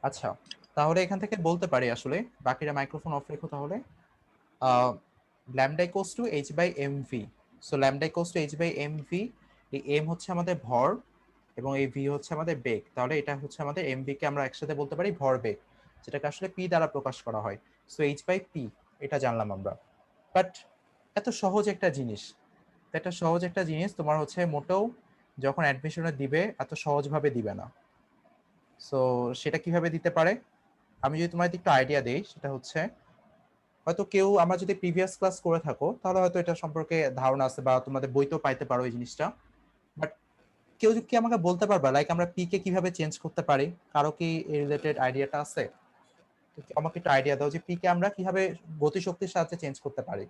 আচ্ছা, তাহলে এখান থেকে বলতে পারি আসলে, বাকিরা মাইক্রোফোন অফ রেখো তাহলে। Lambda equals to H by M V. So lambda equals to H by M V. এই এম হচ্ছে আমাদের ভর এবং এই ভি হচ্ছে আমাদের বেগ। তাহলে এটা হচ্ছে আমাদের এম ভি কে আমরা একসাথে বলতে পারি ভর বেগ, যেটাকে আসলে পি দ্বারা প্রকাশ করা হয়। সো এইচ বাই পি, এটা জানলাম আমরা। বাট এত সহজ একটা জিনিস, এটা সহজ একটা জিনিস তোমার হচ্ছে মোটেও যখন অ্যাডমিশনে দিবে এত সহজভাবে দিবে না। সো সেটা কিভাবে দিতে পারে, আমি যদি তোমার একটু আইডিয়া দিই, সেটা হচ্ছে হয়তো কেউ, আমরা যদি প্রিভিয়াস ক্লাস করে থাকো তাহলে হয়তো এটা সম্পর্কে ধারণা আছে বা তোমাদের বইতেও পাইতে পারো এই জিনিসটা। বাট কেউ কি আমাকে বলতে পারবা লাইক আমরা পি কে কিভাবে চেঞ্জ করতে পারি? কারো কি এই রিলেটেড আইডিয়াটা আছে? তো আমাকে একটু আইডিয়া দাও যে পি কে আমরা কিভাবে গতিশক্তির সাহায্যে চেঞ্জ করতে পারি।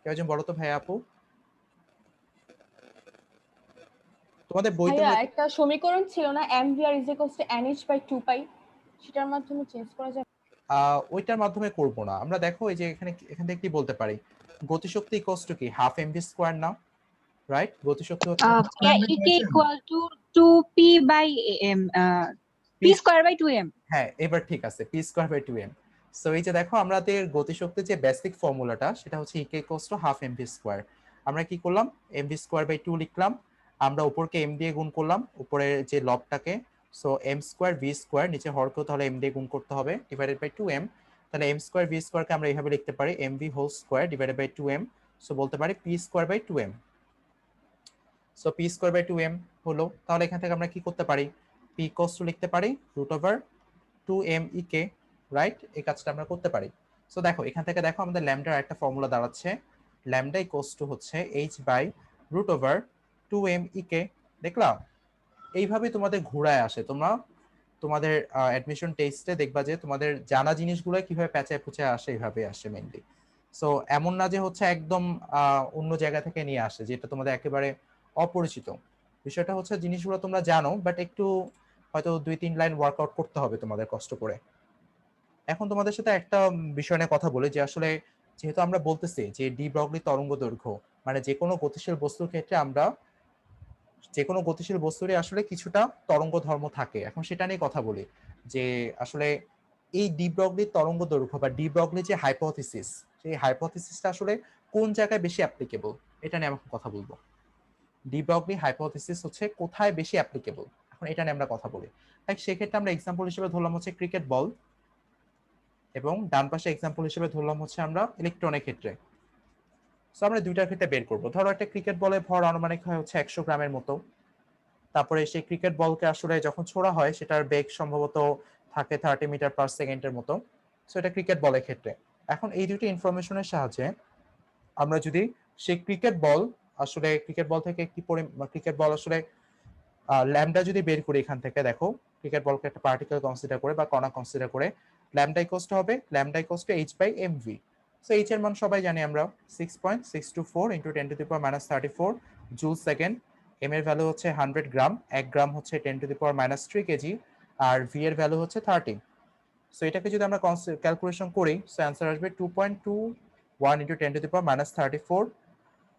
কেউ একজন বলো তো ভাই আপু, তোমাদের বইতে ভাইয়া হয়তো। একটা সমীকরণ ছিল না, mvr is equals to nh by 2 pi, সেটার মাধ্যমে চেঞ্জ করা যায়। ওইটার মাধ্যমে করব না আমরা। দেখো এই যে এখানে, এখান থেকে কি বলতে পারি, গতিশক্তি ইকুয়ালস টু কি হাফ এম ভি স্কোয়ার না? রাইট, গতিশক্তি হচ্ছে Yeah, it equal to 2p/m. P. P square by 2m. হ্যাঁ, এবার ঠিক আছে, P square by two M. So এই যে দেখো আমাদের গতিশক্তির যে বেসিক ফর্মুলাটা সেটা হচ্ছে E K equals to half M V square. আমরা কি করলাম, M V square by two লিখলাম, আমরা উপরকে এম দিয়ে গুণ করলাম উপরের যে লবটাকে। So M square V square, নিচে হরকেও তাহলে এম দিয়ে গুণ করতে হবে, ডিভাইডেড বাই টু এম। তাহলে এম স্কোয়ার ভি স্কোয়ারকে আমরা এইভাবে লিখতে পারি M V whole square divided by two M. So বলতে পারি P square by two M. So P square by two M হলো। তাহলে এখান থেকে আমরা কি করতে পারি, পি ইকুয়ালস টু লিখতে পারি root over two M E K. Right, এই কাজটা আমরা করতে পারি। সো দেখো এখান থেকে দেখো আমাদের ল্যামডার একটা ফর্মুলা দাঁড়াচ্ছে, ল্যামডা ইকুয়ালস টু হচ্ছে H by root over two M E K. দেখলাম এইভাবে তোমাদের ঘুরায় আসে, তোমরা তোমাদের অ্যাডমিশন টেস্টে দেখবা যে তোমাদের জানা জিনিসগুলো কিভাবে প্যাঁচায় পুচায় আসে, এইভাবে আসে মেইনলি। সো এমন না যে হচ্ছে একদম অন্য জায়গা থেকে নিয়ে আসে যেটা তোমাদের একেবারে অপরিচিত। বিষয়টা হচ্ছে জিনিসগুলো তোমরা জানো, বাট একটু হয়তো দুই তিন লাইন ওয়ার্কআউট করতে হবে তোমাদের কষ্ট করে। এখন তোমাদের সাথে একটা বিষয় নিয়ে কথা বলি, যে আসলে যেহেতু আমরা বলতেছি যে ডি ব্রগলি তরঙ্গ দৈর্ঘ্য, মানে যে কোনো গতিশীল বস্তুর ক্ষেত্রে আমরা, যে কোনো গতিশীল বস্তুরই আসলে কিছুটা তরঙ্গ ধর্ম থাকে। এখন সেটা নিয়ে কথা বলি যে আসলে এই ডি ব্রগলির তরঙ্গ দৈর্ঘ্য বা ডি ব্রগলি যে হাইপোথিসিস, সেই হাইপোথিসিসটা আসলে কোন জায়গায় বেশি অ্যাপ্লিকেবল, এটা নিয়ে আমরা কথা বলবো। ডি ব্রগলি হাইপোথিসিস হচ্ছে কোথায় বেশি অ্যাপ্লিকেবল, এখন এটা নিয়ে আমরা কথা বলি। তাই সেক্ষেত্রে আমরা এক্সাম্পল হিসেবে ধরলাম হচ্ছে ক্রিকেট বল, এবং ডান পাশে এক্সাম্পল হিসেবে ধরলাম হচ্ছে আমরা ইলেকট্রনের ক্ষেত্রে। সো আমরা দুইটার ক্ষেত্রে বের করবো। ধরো একটা ক্রিকেট বলের ভর আনুমানিক হয় হচ্ছে 100 গ্রামের মতো। তারপরে সেই ক্রিকেট বলকে আসলে যখন ছোড়া হয় সেটার বেগ সম্ভবত থাকে 30 মিটার পার সেকেন্ডের মতো। সো এটা ক্রিকেট বলের ক্ষেত্রে। এখন এই দুটি ইনফরমেশনের সাহায্যে আমরা যদি সেই ক্রিকেট বল, আসলে ক্রিকেট বল থেকে কি ক্রিকেট বল আসলে ল্যামডা যদি বের করি এখান থেকে, দেখো ক্রিকেট বলকে একটা পার্টিকেল কনসিডার করে বা কণা কনসিডার করে, ল্যামডা ইকুয়ালস টু হবে lambda equals to H by M V. So H এর মান সবাই জানি আমরা 6.624 ইন্টু 10⁻³ জুল সেকেন্ড। এম এর ভ্যালু হচ্ছে 100 গ্রাম, 1 গ্রাম হচ্ছে 10⁻³ কেজি, আর ভি এর ভ্যালু হচ্ছে 30। সো এটাকে যদি আমরা ক্যালকুলেশন করি, সো অ্যান্সার আসবে 2.21 ইন্টু 10⁻³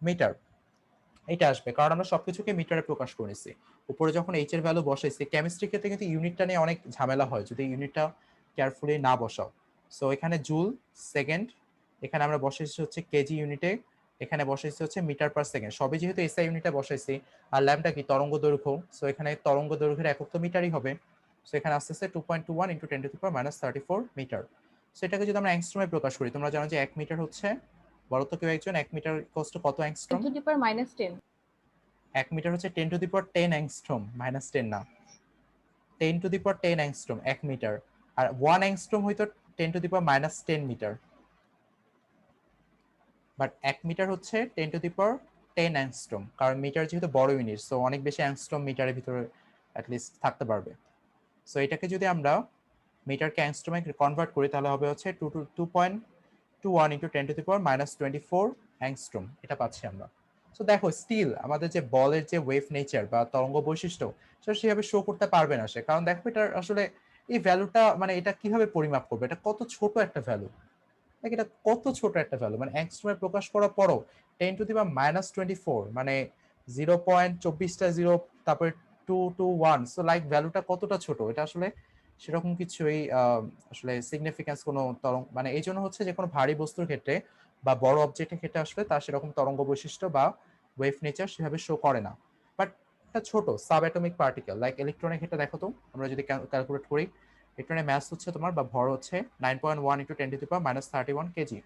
মিটার। এটা আসবে কারণ আমরা সবকিছুকে মিটারে প্রকাশ করেছি। উপরে যখন এইচ এর ভ্যালু বসাইছি, কেমিস্ট্রি ক্ষেত্রে কিন্তু ইউনিটটা নিয়ে অনেক ঝামেলা হয় যদি ইউনিটটা কেয়ারফুলি না বসাও। সো এখানে জুল সেকেন্ড, এখানে আমরা বসাইছি হচ্ছে কেজি ইউনিটে, এখানে বসাইছি হচ্ছে মিটার পার সেকেন্ড, সবই যেহেতু এসআই ইউনিটে বসাইছি। আর ল্যাম্বটা কি তরঙ্গ দৈর্ঘ্য, সো এখানে তরঙ্গ দৈর্ঘ্যের একক তো মিটারই হবে। সো এখানে আস্তে আস্তে 2.21 ইন্টু 10⁻³ মিটার। সো এটাকে যদি আমরা অ্যাংস্ট্রমে প্রকাশ করি, তোমরা জানো যে 1 মিটার হচ্ছে, বলো তো কেউ একজন, 1 মিটার কষ্ট কত অ্যাংস্ট্রম? 10⁻−10। 1 মিটার হচ্ছে 10⁻10 অ্যাংস্ট্রম, -10 না, 10⁻10 অ্যাংস্ট্রম 1 মিটার। আর 1 অ্যাংস্ট্রম হয়তো 10⁻−10 মিটার। বাট 1 মিটার হচ্ছে 10⁻10 অ্যাংস্ট্রম, কারণ মিটার যেহেতু বড় ইউনিট, সো অনেক বেশি অ্যাংস্ট্রম মিটারের ভিতরে অ্যাটলিস্ট থাকতে পারবে। সো এটাকে যদি আমরা মিটারকে অ্যাংস্ট্রমে কনভার্ট করি তাহলে হবে হচ্ছে 2.21 ইন্টু 10⁻−24 অ্যাংস্ট্রম, এটা পাচ্ছি আমরা। সো দেখো স্টিল আমাদের যে বলের যে ওয়েভ নেচার বা তরঙ্গ বৈশিষ্ট্য, সেটা সেভাবে শো করতে পারবে না সে, কারণ দেখো এটার আসলে এই ভ্যালুটা, মানে এটা কিভাবে পরিমাপ করবে, এটা কত ছোট একটা ভ্যালু। দেখ এটা কত ছোট একটা ভ্যালু, মানে অ্যাংস্ট্রমে প্রকাশ করার পরও 10⁻−24, মানে 0.24টা জিরো, তারপরে 221। সো লাইক ভ্যালুটা কতটা ছোট, এটা আসলে সেরকম কিছুই আসলে সিগনিফিকেন্স কোনো তরঙ্গ, মানে এই জন্য হচ্ছে যে কোনো ভারী বস্তুর ক্ষেত্রে বা বড় অবজেক্টের ক্ষেত্রে আসলে তার সেরকম তরঙ্গ বৈশিষ্ট্য বা ওয়েভ নেচার সেভাবে শো করে না। বাট একটা ছোট সাব অ্যাটমিক পার্টিকেল লাইক ইলেকট্রনের ক্ষেত্রে দেখো তো, আমরা যদি ক্যালকুলেট করি, ইলেকট্রনের ম্যাস হচ্ছে তোমার বা ভর হচ্ছে 9.1 × 10⁻³ কেজি।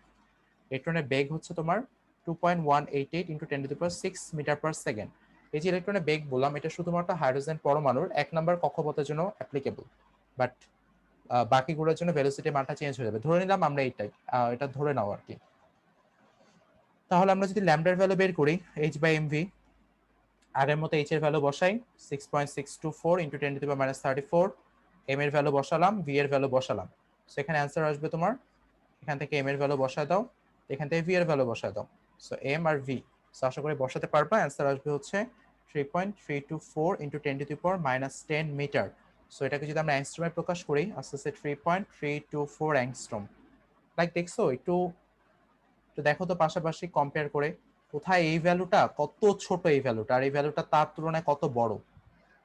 ইলেকট্রনের বেগ হচ্ছে তোমার 2.188 × 10⁶ মিটার/সেকেন্ড। এই যে ইলেকট্রনের বেগ বললাম, এটা শুধুমাত্র হাইড্রোজেন পরমাণুর 1 নম্বর কক্ষপথের জন্য অ্যাপ্লিকেবল। বাট বাকিগুলোর জন্য ভেলোসিটি মানটা চেঞ্জ হয়ে যাবে। ধরে নিলাম আমরা এইটাই, এটা ধরে নাও আর কি। তাহলে আমরা যদি ল্যামডার ভ্যালু বের করি h/mv, আগের মতো h এর ভ্যালু বসাই 6.624 × 10⁻34, m এর ভ্যালু বসালাম, v এর ভ্যালু বসালাম। সো এখানে অ্যান্সার আসবে তোমার, এখান থেকে m এর ভ্যালু বসায় দাও, এখান থেকে v এর ভ্যালু বসায় দাও। সো m আর v, সো আশা করি বসাতে পারবা। অ্যান্সার আসবে হচ্ছে 3.324 × 10⁻10 মিটার। সো এটাকে যদি আমরা অ্যাংস্ট্রমে প্রকাশ করি, আস্তে আস্তে 3.324 অ্যাংস্ট্রম। লাইক দেখছো, একটু দেখো তো পাশাপাশি কম্পেয়ার করে, কোথায় এই ভ্যালুটা কত ছোট, এই ভ্যালুটা আর এই ভ্যালুটা তার তুলনায় কত বড়।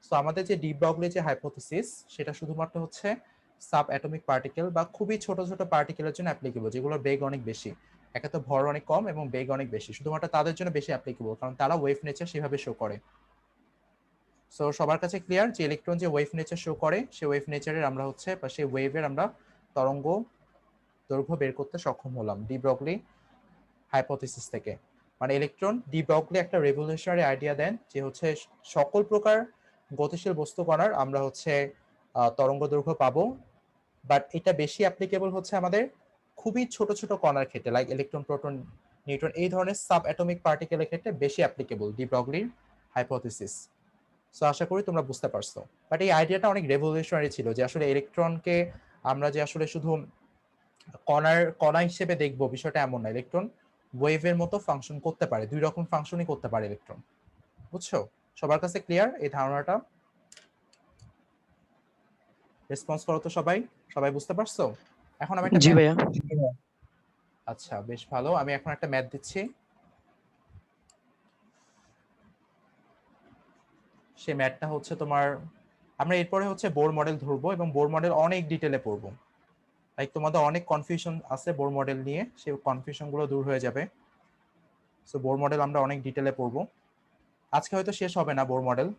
সো আমাদের যে ডি ব্রগলি যে হাইপোথিসিস, সেটা শুধুমাত্র হচ্ছে সাব অ্যাটমিক পার্টিকেল বা খুবই ছোট ছোট পার্টিকেলের জন্য অ্যাপ্লিকেবল, যেগুলোর বেগ অনেক বেশি, একে তো ভর অনেক কম এবং বেগ অনেক বেশি, শুধুমাত্র তাদের জন্য বেশি অ্যাপ্লিকেবল, কারণ তারা ওয়েভ নেচার সেভাবে শো করে। সো সবার কাছে ক্লিয়ার যে ইলেকট্রন যে ওয়েভ নেচার শো করে, সেই ওয়েভ নেচারের আমরা হচ্ছে বা সেই ওয়েভের আমরা তরঙ্গ দৈর্ঘ্য বের করতে সক্ষম হলাম ডি ব্রগলি হাইপোথিসিস থেকে। মানে ইলেকট্রন ডি ব্রগলি একটা রেভলিউশনারি আইডিয়া দেন যে হচ্ছে সকল প্রকার গতিশীল বস্তু কণার আমরা হচ্ছে তরঙ্গ দৈর্ঘ্য পাবো। বাট এটা বেশি অ্যাপ্লিকেবল হচ্ছে আমাদের খুবই ছোট ছোট কণার ক্ষেত্রে, লাইক ইলেকট্রন, প্রোটন, নিউট্রন, এই ধরনের সাব অ্যাটমিক পার্টিকেলের ক্ষেত্রে বেশি অ্যাপ্লিকেবল ডি ব্রগলির হাইপোথিসিস। সো আশা করি তোমরা বুঝতে পারছো। বাট এই আইডিয়াটা অনেক রেভলিউশনারি ছিল যে আসলে ইলেকট্রনকে আমরা যে আসলে শুধু কণা হিসেবে দেখবো, বিষয়টা এমন না। ইলেকট্রন ওয়েভের মতো ফাংশন করতে পারে, দুই রকম ফাংশনই করতে পারে ইলেকট্রন। বুঝছো? সবার কাছে ক্লিয়ার এই ধারণাটা? রেসপন্স করো তো সবাই, সবাই বুঝতে পারছো? এখন আমি একটা জি ম্যাথ, ভাইয়া। আচ্ছা বেশ ভালো, আমি এখন একটা ম্যাথ দিচ্ছি। সেই ম্যাথটা হচ্ছে তোমার, আমরা এরপরে হচ্ছে বোর মডেল ধরবো এবং বোর মডেল অনেক ডিটেলে পড়বো। লাইক তোমাদের অনেক কনফিউশন আছে বোর মডেল নিয়ে, সেই কনফিউশন গুলো দূর হয়ে যাবে। সো বোর মডেল আমরা অনেক ডিটেলে পড়বো। আজকে হয়তো শেষ হবে না বোর মডেল,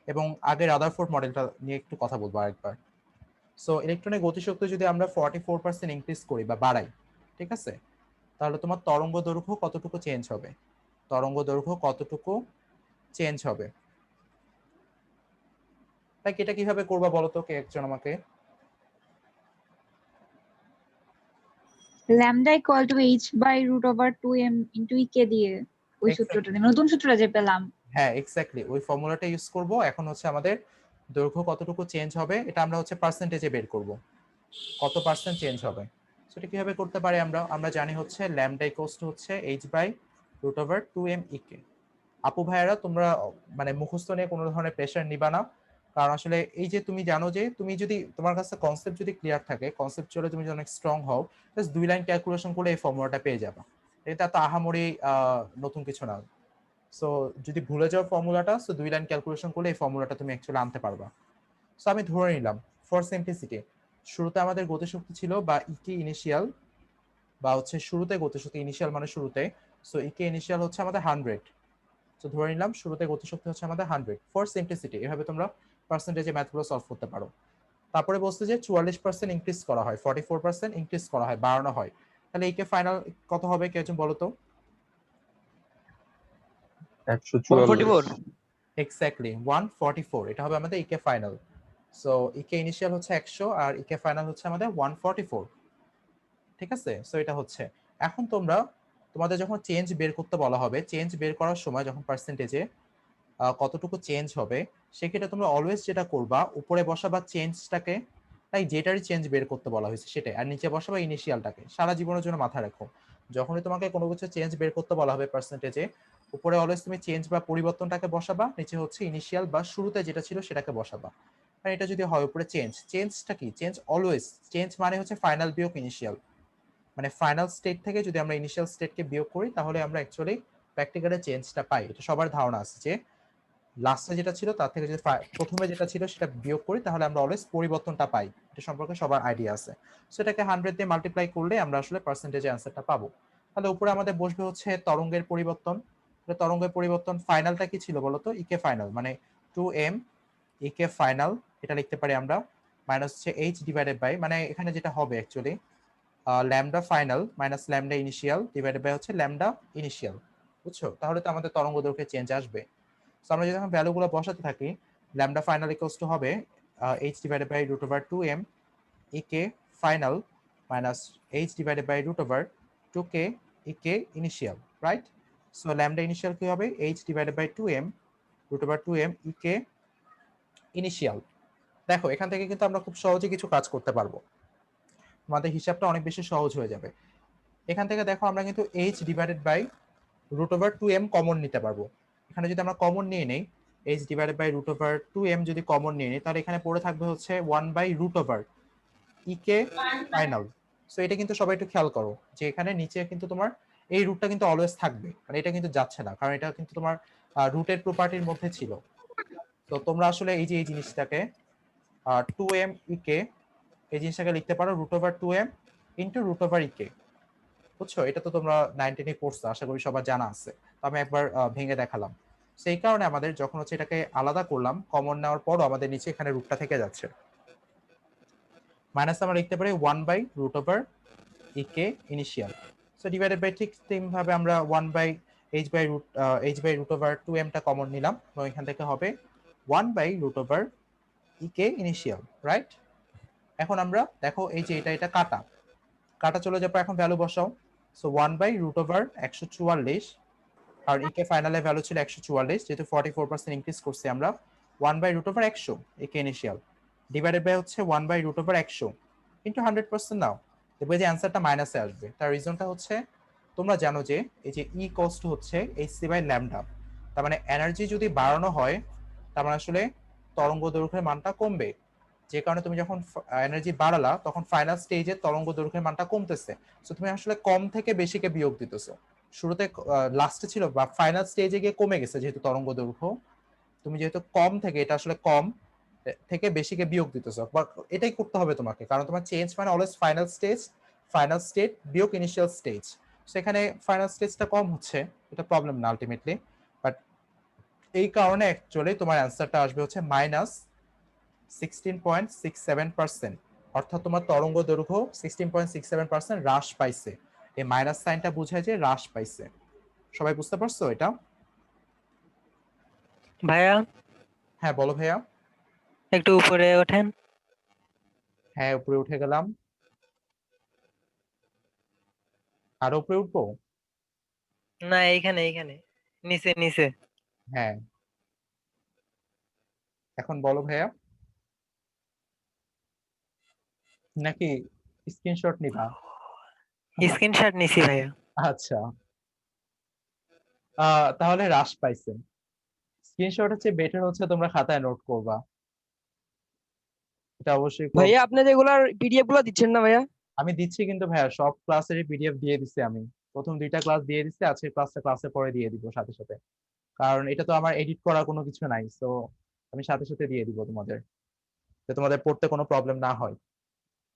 এবং আগে রাদারফোর্ড মডেলটা নিয়ে একটু কথা বলবো আরেকবার। সো ইলেকট্রনের গতিশক্তি যদি আমরা 44% ইনক্রিজ করি বা বাড়াই, ঠিক আছে, তাহলে তোমার তরঙ্গ দৈর্ঘ্য কতটুকু চেঞ্জ হবে? তরঙ্গ দৈর্ঘ্য কতটুকু চেঞ্জ হবে? লাইক এটা কিভাবে করবা বলো তো কে একজন আমাকে? lambda equal to h/√/2m into e কে দিয়ে ওই সূত্রটা দিয়ে নতুন সূত্রটা যে পেলাম। হ্যাঁ এক্স্যাক্টলি, ওই ফর্মুলাটা ইউজ করব। এখন হচ্ছে আমাদের দৈর্ঘ্য কতটুকু চেঞ্জ হবে এটা আমরা হচ্ছে পার্সেন্টেজে বের করব, কত পার্সেন্ট চেঞ্জ হবে। সেটা কিভাবে করতে পারি আমরা? আমরা জানি হচ্ছে ল্যামডা ইকুয়ালস টু হচ্ছে h/√/2m e কে। আপু ভাইয়ারা তোমরা মানে মুখস্থ নিয়ে কোনো ধরনের প্রেশার নিবা না, কারণ আসলে এই যে তুমি জানো যে তুমি যদি তোমার কাছে কনসেপ্ট যদি ক্লিয়ার থাকে, কনসেপ্চুয়ালি তুমি যদি অনেক স্ট্রং হও, জাস্ট 2 লাইন ক্যালকুলেশন করে এই ফর্মুলাটা পেয়ে যাবা। এটা তো আহামরি নতুন কিছু না। সো যদি ভুলে যাও ফর্মুলাটা, সো 2 লাইন ক্যালকুলেশন করলে এই ফর্মুলাটা তুমি অ্যাকচুয়ালি আনতে পারবা। সো আমি ধরে নিলাম ফর সিম্পলিসিটি, শুরুতে আমাদের গতিশক্তি ছিল বা ইকে ইনিশিয়াল, বা হচ্ছে শুরুতে গতিশক্তি, ইনিশিয়াল মানে শুরুতে, সো ইকে ইনিশিয়াল হচ্ছে আমাদের 100। তো ধরে নিলাম শুরুতে গতিশক্তি হচ্ছে আমাদের 100 ফর সিম্পলিসিটি। এভাবে তোমরা পার্সেন্টেজে ম্যাথগুলো সলভ করতে পারো। তারপরে বলছে যে 44% ইনক্রিজ করা হয়, 44% ইনক্রিজ করা হয়, বাড়ানো হয়, তাহলে ইকে ফাইনাল কত হবে কে একজন বলো তো? 144। এক্স্যাক্টলি 144, এটা হবে আমাদের ইকে ফাইনাল। সো ইকে ইনিশিয়াল হচ্ছে 100 আর ইকে ফাইনাল হচ্ছে আমাদের 144। ঠিক আছে, সো এটা হচ্ছে। এখন তোমরা তোমাদের যখন চেঞ্জ বের করতে বলা হবে, চেঞ্জ বের করার সময় যখন পার্সেন্টেজে কতটুকু চেঞ্জ হবে, সেক্ষেত্রে তোমরা অলওয়েজ যেটা করবা, উপরে বসাবা চেঞ্জটাকে, তাই যেটারই চেঞ্জ বের করতে বলা হয়েছে সেটাই, আর নিচে বসাবা ইনিশিয়ালটাকে। সারা জীবনের জন্য মাথায় রাখো, যখনই তোমাকে কোনো কিছু চেঞ্জ বের করতে বলা হবে পার্সেন্টেজে, উপরে অলওয়েজ তুমি চেঞ্জ বা পরিবর্তনটাকে বসাবা, নিচে হচ্ছে ইনিশিয়াল বা শুরুতে যেটা ছিল সেটাকে বসাবা। আর এটা যদি হয় উপরে চেঞ্জ, চেঞ্জটা কি? চেঞ্জ অলওয়েজ, চেঞ্জ মানে হচ্ছে ফাইনাল বিয়োগ ইনিশিয়াল, মানে ফাইনাল স্টেট থেকে যদি আমরা ইনিশিয়াল স্টেটকে বিয়োগ করি তাহলে আমরা অ্যাকচুয়ালি প্র্যাকটিক্যালি চেঞ্জটা পাই। এটা সবার ধারণা আছে যে লাস্টে যেটা ছিল তার থেকে যদি প্রথমে যেটা ছিল সেটা বিয়োগ করি তাহলে আমরা অলওয়েজ পরিবর্তনটা পাই। এটা সম্পর্কে সবার আইডিয়া আছে। সো এটাকে 100 দিয়ে মাল্টিপ্লাই করলে আমরা আসলে পার্সেন্টেজে অ্যান্সারটা পাবো। তাহলে উপরে আমাদের বসবে হচ্ছে তরঙ্গের পরিবর্তন। তরঙ্গের পরিবর্তন ফাইনালটা কি ছিল বলতো? ইকে ফাইনাল মানে 2m ইকে ফাইনাল, এটা লিখতে পারি আমরা মাইনাস হচ্ছে h ডিভাইডেড বাই, মানে এখানে যেটা হবে actually lambda final minus lambda initial divided by হচ্ছে ল্যামডা ইনিশিয়াল। বুঝছো? তাহলে তো আমাদের তরঙ্গ দৈর্ঘ্যে চেঞ্জ আসবে। সো আমরা যদি এখন ভ্যালুগুলো বসাতে থাকি, ল্যামডা ফাইনাল ইকুয়ালস টু হবে h divided by root over 2m E K final minus h divided by root over 2k E K initial, right? So lambda initial কি হবে? h divided by 2m root over 2m E K initial. দেখো এখান থেকে কিন্তু আমরা খুব সহজে কিছু কাজ করতে পারবো, আমাদের হিসাবটা অনেক বেশি সহজ হয়ে যাবে। এখান থেকে দেখো আমরা কিন্তু h divided by root over 2m common নিতে পারবো। এখানে যদি আমরা কমন নিয়ে নেই h divided by root over 2m যদি কমন নিয়ে নিই তাহলে এখানে পড়ে থাকবে হচ্ছে 1 by root over E K final. So এটা কিন্তু সবাই একটু খেয়াল করো যে এখানে নিচে কিন্তু তোমার এই রুটটা কিন্তু অলওয়েজ থাকবে, মানে এটা কিন্তু যাচ্ছে না, কারণ এটা কিন্তু তোমার রুটের প্রপার্টির মধ্যে ছিল। তো তোমরা আসলে এই যে এই জিনিসটাকে 2m ইকে এই জিনিসটাকে লিখতে পারো root over 2m into root over E K. বুঝছো? এটা তো তোমরা 19 পড়ছো, আশা করি সবার জানা আছে। তো আমি একবার ভেঙে দেখালাম। সেই কারণে আমাদের যখন হচ্ছে এটাকে আলাদা করলাম কমন নেওয়ার পরও আমাদের নিচে এখানে রুটটা থেকে যাচ্ছে। মাইনাস আমরা লিখতে পারি 1 by root over E K initial. So divided by ঠিক সেম ভাবে আমরা 1 by h by root over 2m টা কমন নিলাম এবং এখান থেকে হবে 1 by root over E K initial, right? এখন আমরা দেখো এই যে এটা কাটা কাটা চলে যাবে, এখন ভ্যালু বসাও। সো 1 বাই রুট ওভার 144, আর ইকে ফাইনালে ভ্যালু ছিল 144, যেহেতু 44% ইনক্রিজ করছি আমরা 1 by root over 100 E K initial divided by হচ্ছে 1 by root over 100 into 100% now, দেখবে যে অ্যান্সারটা মাইনাসে আসবে। তার রিজনটা হচ্ছে তোমরা জানো যে এই যে ই কস্ট হচ্ছে hc বাই ল্যামডা, তার মানে এনার্জি যদি বাড়ানো হয় তার মানে আসলে তরঙ্গ দৈর্ঘ্যের মানটা কমবে। যে কারণে তুমি যখন এনার্জি বাড়ালা তখন ফাইনাল স্টেজে তরঙ্গ দৈর্ঘ্যের মানটা কমতেছে। সো তুমি আসলে কম থেকে বেশিকে বিয়োগ দিতেছো। শুরুতে লাস্টে ছিল বা ফাইনাল স্টেজে গিয়ে কমে গেছে যেহেতু তরঙ্গ দৈর্ঘ্য, তুমি যেহেতু কম থেকে এটা আসলে কম থেকে বেশিকে বিয়োগ দিতেছো। বা এটাই করতে হবে তোমাকে, কারণ তোমার চেঞ্জ মানে অলওয়েজ ফাইনাল স্টেট বিয়োগ ইনিশিয়াল স্টেজ। সেখানে ফাইনাল স্টেজটা কম হচ্ছে, এটা প্রবলেম না আলটিমেটলি, বাট এই কারণে অ্যাকচুয়ালি তোমার অ্যান্সারটা আসবে হচ্ছে মাইনাস 16.67%, অর্থাৎ তোমার তরঙ্গ দৈর্ঘ্য 16.67% হ্রাস পাইছে। এই মাইনাস সাইনটা বোঝায় যে হ্রাস পাইছে। সবাই বুঝতে পারছো এটা? ভাইয়া হ্যাঁ বলো ভাইয়া। একটু উপরে ওঠেন। হ্যাঁ উপরে উঠে গেলাম। আরো উপরে উঠবো? না, এইখানে এইখানে নিচে নিচে। হ্যাঁ এখন বলো ভাইয়া, নাকি স্ক্রিনশট নিবা? স্ক্রিনশট নিছি ভাইয়া। আচ্ছা তাহলে হ্রাস পাইছে। স্ক্রিনশট হচ্ছে বেটার, হচ্ছে তোমরা খাতায় নোট করবা, এটা অবশ্যই ভাইয়া আপনি রেগুলার পিডিএফ গুলো দিচ্ছেন না ভাইয়া? আমি দিচ্ছি কিন্তু ভাইয়া, সব ক্লাসেরই পিডিএফ দিয়ে দিচ্ছি আমি। প্রথম 2টা ক্লাস দিয়ে দিচ্ছি, আজকে ক্লাসের পরে দিয়ে দিব সাথে সাথে, কারণ এটা তো আমার এডিট করার কোনো কিছু নাই। সো আমি সাথে সাথে দিয়ে দিব তোমাদের, যাতে তোমাদের পড়তে কোনো প্রবলেম না হয়।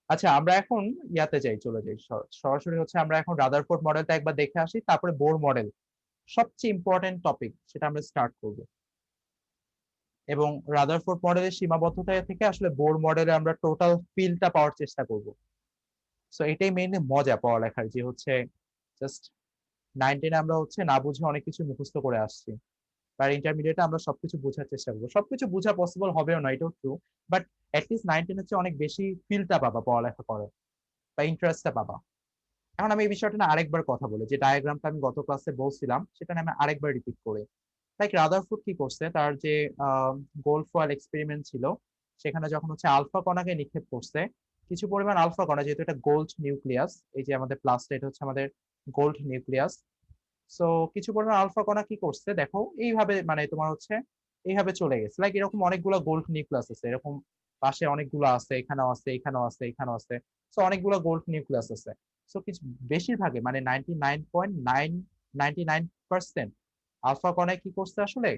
আচ্ছা আমরা এখন ইয়াতে চলে যাই সরাসরি হচ্ছে আমরা এখন রাদারফোর্ড মডেলটা একবার দেখে আসি, তারপরে বোর মডেল সবচেয়ে ইম্পর্টেন্ট টপিক, সেটা আমরা স্টার্ট করব। এবং রাদারফোর্ড মডেলের সীমাবদ্ধতা থেকে আসলে বোর মডেলে আমরা টোটাল ফিলটা পাওয়ার চেষ্টা করব। সো এটাই মেইনলি মজা পড়ালেখার, যে হচ্ছে জাস্ট 19 আমরা হচ্ছে না বুঝে অনেক কিছু মুখস্থ করে আসছি, আর ইন্টারমিডিয়েটে আমরা সবকিছু বোঝার চেষ্টা করবো। সবকিছু বোঝা পসিবল হবেও না, এটাও ট্রু, বাট অ্যাটলিস্ট 19 হচ্ছে অনেক বেশি ফিলটা পাবা পড়ালেখা করে বা ইন্টারেস্টটা পাবা। এখন আমি এই বিষয়টা না আরেকবার কথা বলি, যে ডায়াগ্রামটা আমি গত ক্লাসে বলছিলাম সেটা আমি আরেকবার রিপিট করি। লাইক রাদারফোর্ড কি করছে, তার যে গোল্ড ফয়েল এক্সপেরিমেন্ট ছিল সেখানে যখন হচ্ছে আলফা কণাকে নিক্ষেপ করছে, কিছু পরিমাণ আলফা কণা, যেহেতু এটা গোল্ড নিউক্লিয়াস, এই যে আমাদের প্লাসটা এটা হচ্ছে আমাদের গোল্ড নিউক্লিয়াস। সো কিছু পরিমাণ আলফা কণা কি করছে দেখো, এইভাবে মানে তোমার হচ্ছে এইভাবে চলে গেছে। লাইক এরকম অনেকগুলো গোল্ড নিউক্লিয়াস আছে, এরকম পাশে অনেকগুলো আছে, এখানেও আছে, এখানেও আছে, এখানেও আছে। সো অনেকগুলো গোল্ড নিউক্লিয়াস আছে। সো কিছু বেশিরভাগে মানে 99.999% আলফা কণায় কি করছে আসলে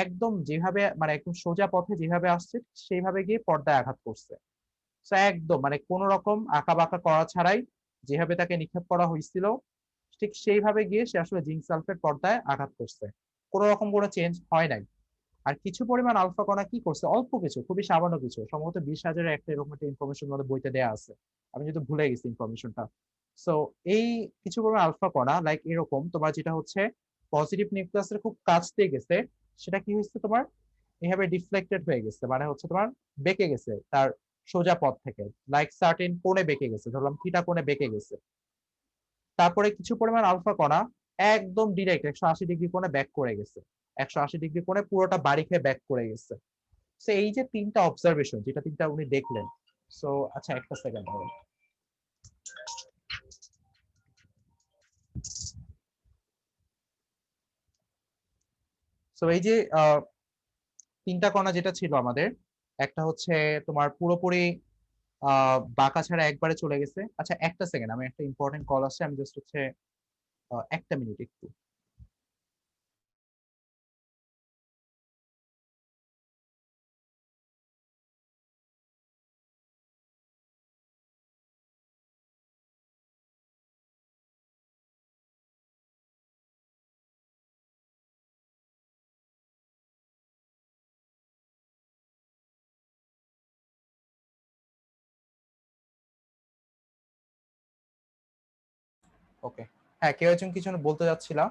একদম যেভাবে মানে একদম সোজা পথে যেভাবে আসছে সেইভাবে গিয়ে পর্দায় আঘাত করছে। তো একদম মানে কোন রকম আঁকা বাঁকা করা ছাড়াই যেভাবে তাকে নিক্ষেপ করা হয়েছিল ঠিক সেইভাবে গিয়ে সে আসলে জিঙ্ক সালফেট পর্দায় আঘাত করছে। কোন রকম কোনো চেঞ্জ হয় নাই। আর কিছু পরিমাণ আলফা কণা কি করছে, অল্প কিছু, খুবই সামান্য কিছু, সম্ভবত 20,000-এর একটা এরকম একটা ইনফরমেশন আমাদের বইতে দেওয়া আছে, আমি যদি ভুলে গেছি ইনফরমেশনটা। সো এই কিছু পরিমাণ আলফা কণা লাইক এরকম তোমার যেটা হচ্ছে পজিটিভ নিউক্লিয়াসের খুব কাছ দিয়ে গেছে, সেটা কি হয়েছে তোমার এভাবে ডিফ্লেক্টেড হয়ে গেছে, মানে হচ্ছে তোমার বেঁকে গেছে তার সোজা পথ থেকে, লাইক সার্টেন কোণে বেঁকে গেছে, ধরলাম থিটা কোণে বেঁকে গেছে। তারপরে কিছু পরিমাণ আলফা কণা একদম ডিরেক্ট 180 ডিগ্রি কোণে ব্যাক করে গেছে, 180 ডিগ্রি কোণে পুরোটা বাড়ি খেয়ে ব্যাক করে গেছে। সো এই যে তিনটা অবজারভেশন, যেটা তিনটা উনি দেখলেন। সো আচ্ছা একটা সেকেন্ড ধরো। সো এই যে তিনটা কণা যেটা ছিল আমাদের, একটা হচ্ছে তোমার পুরোপুরি বাঁকা ছাড়া একবারে চলে গেছে। আচ্ছা একটা সেকেন্ড, আমি একটা ইম্পর্টেন্ট কল আসছে, আমি জাস্ট হচ্ছে একটা মিনিট একটু। ওকে, হ্যাঁ কেউ একজন কিছু বলতে যাচ্ছিলা?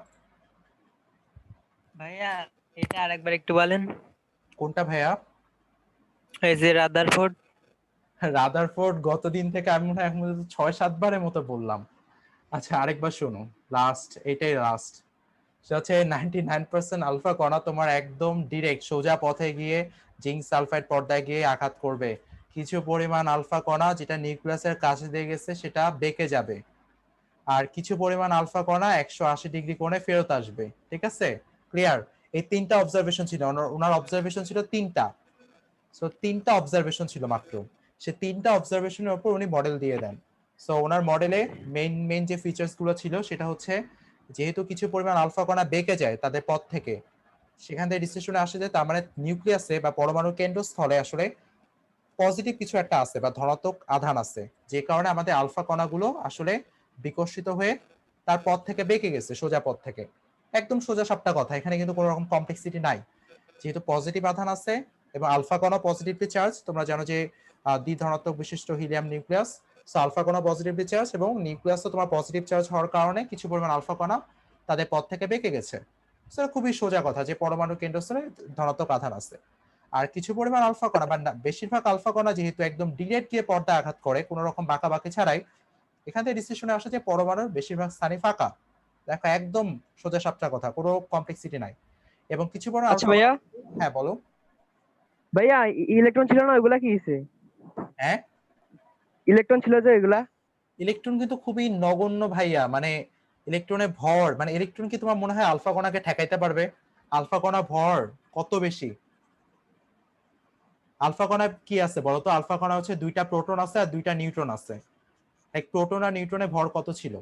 ভাইয়া এটা আরেকবার একটু বলেন। কোনটা ভাইয়া? এই যে রাদারফোর্ড। রাদারফোর্ড গতদিন থেকে আমি মনে হয় এখন 6-7 বারের মতো বললাম। আচ্ছা আরেকবার শোনো, লাস্ট, এটাই লাস্ট। সেটা হচ্ছে 99% আলফা কণা তোমার একদম ডিরেক্ট সোজা পথে গিয়ে জিঙ্ক সালফাইড পর্দায় গিয়ে আঘাত করবে। কিছু পরিমাণ আলফা কণা যেটা নিউক্লিয়াসের কাছে দিয়ে গেছে সেটা বেঁকে যাবে, আর কিছু পরিমাণ আলফা কণা 180 ডিগ্রি কোণে ফেরত আসবে। ঠিক আছে, ক্লিয়ার? এই তিনটা অবজারভেশন ছিল ওনার অবজারভেশন ছিল তিনটা। সো তিনটা অবজারভেশন ছিল মাত্র, সে তিনটা অবজারভেশনের উপর উনি মডেল দিয়ে দেন। সো ওনার মডেলে মেইন যে ফিচার্স গুলো ছিল সেটা হচ্ছে যেহেতু কিছু পরিমাণ আলফা কণা বেঁকে যায় তাদের পথ থেকে, সেখান থেকে ডিসিশনে আসে যে তার মানে নিউক্লিয়াসে বা পরমাণু কেন্দ্রস্থলে আসলে পজিটিভ কিছু একটা আছে বা ধনাত্মক আধান আছে, যে কারণে আমাদের আলফা কণাগুলো আসলে বিকশিত হয়ে তার পথ থেকে বেঁকে গেছে সোজা পথ থেকে। একদম সোজা সাপটা কথা, এখানে কিন্তু কোনো রকম কমপ্লেক্সিটি নাই। যেহেতু পজিটিভ আধান আছে এবং আলফা কণা পজিটিভলি চার্জ, তোমরা জানো যে দ্বিধনাত্মক বিশিষ্ট হিলিয়াম নিউক্লিয়াস, সো আলফা কণা পজিটিভলি চার্জ এবং নিউক্লিয়াসও তোমার পজিটিভ চার্জ হওয়ার কারণে কিছু পরিমাণ আলফা কণা তাদের পথ থেকে বেঁকে গেছে। সো খুবই সোজা কথা যে পরমাণু কেন্দ্রস্থলে ধনাত্মক আধান আছে। আর কিছু পরিমাণ আলফা কণা বা বেশিরভাগ আলফা কণা যেহেতু একদম ডিরেক্ট গিয়ে পর্দায় আঘাত করে কোনো রকম বাঁকা বাঁকি ছাড়াই, এখান থেকে ডিসিশনে আসে যে পরমাণুর বেশিরভাগ স্থানই ফাঁকা। দেখো একদম সোজা সাপটা কথা, কোনো কমপ্লেক্সিটি নাই। এবং কিছু পরিমাণ আচ্ছা আলফা, ভাইয়া, হ্যাঁ বলো। ভাইয়া ইলেকট্রন ছিল না, ওইগুলা কি হয়েছে? হ্যাঁ ইলেকট্রন ছিল যে ওইগুলা? ইলেকট্রন কিন্তু খুবই নগণ্য ভাইয়া, মানে ইলেকট্রনের ভর, মানে ইলেকট্রন কি তোমার মনে হয় আলফা কণাকে ঠেকাইতে পারবে? আলফা কণা ভর কত বেশি। আলফা কণা কি আছে বলতো? আলফা কণা হচ্ছে দুইটা প্রোটন আছে আর দুইটা নিউট্রন আছে। এক প্রোটন আর নিউট্রনের ভর কত ছিল?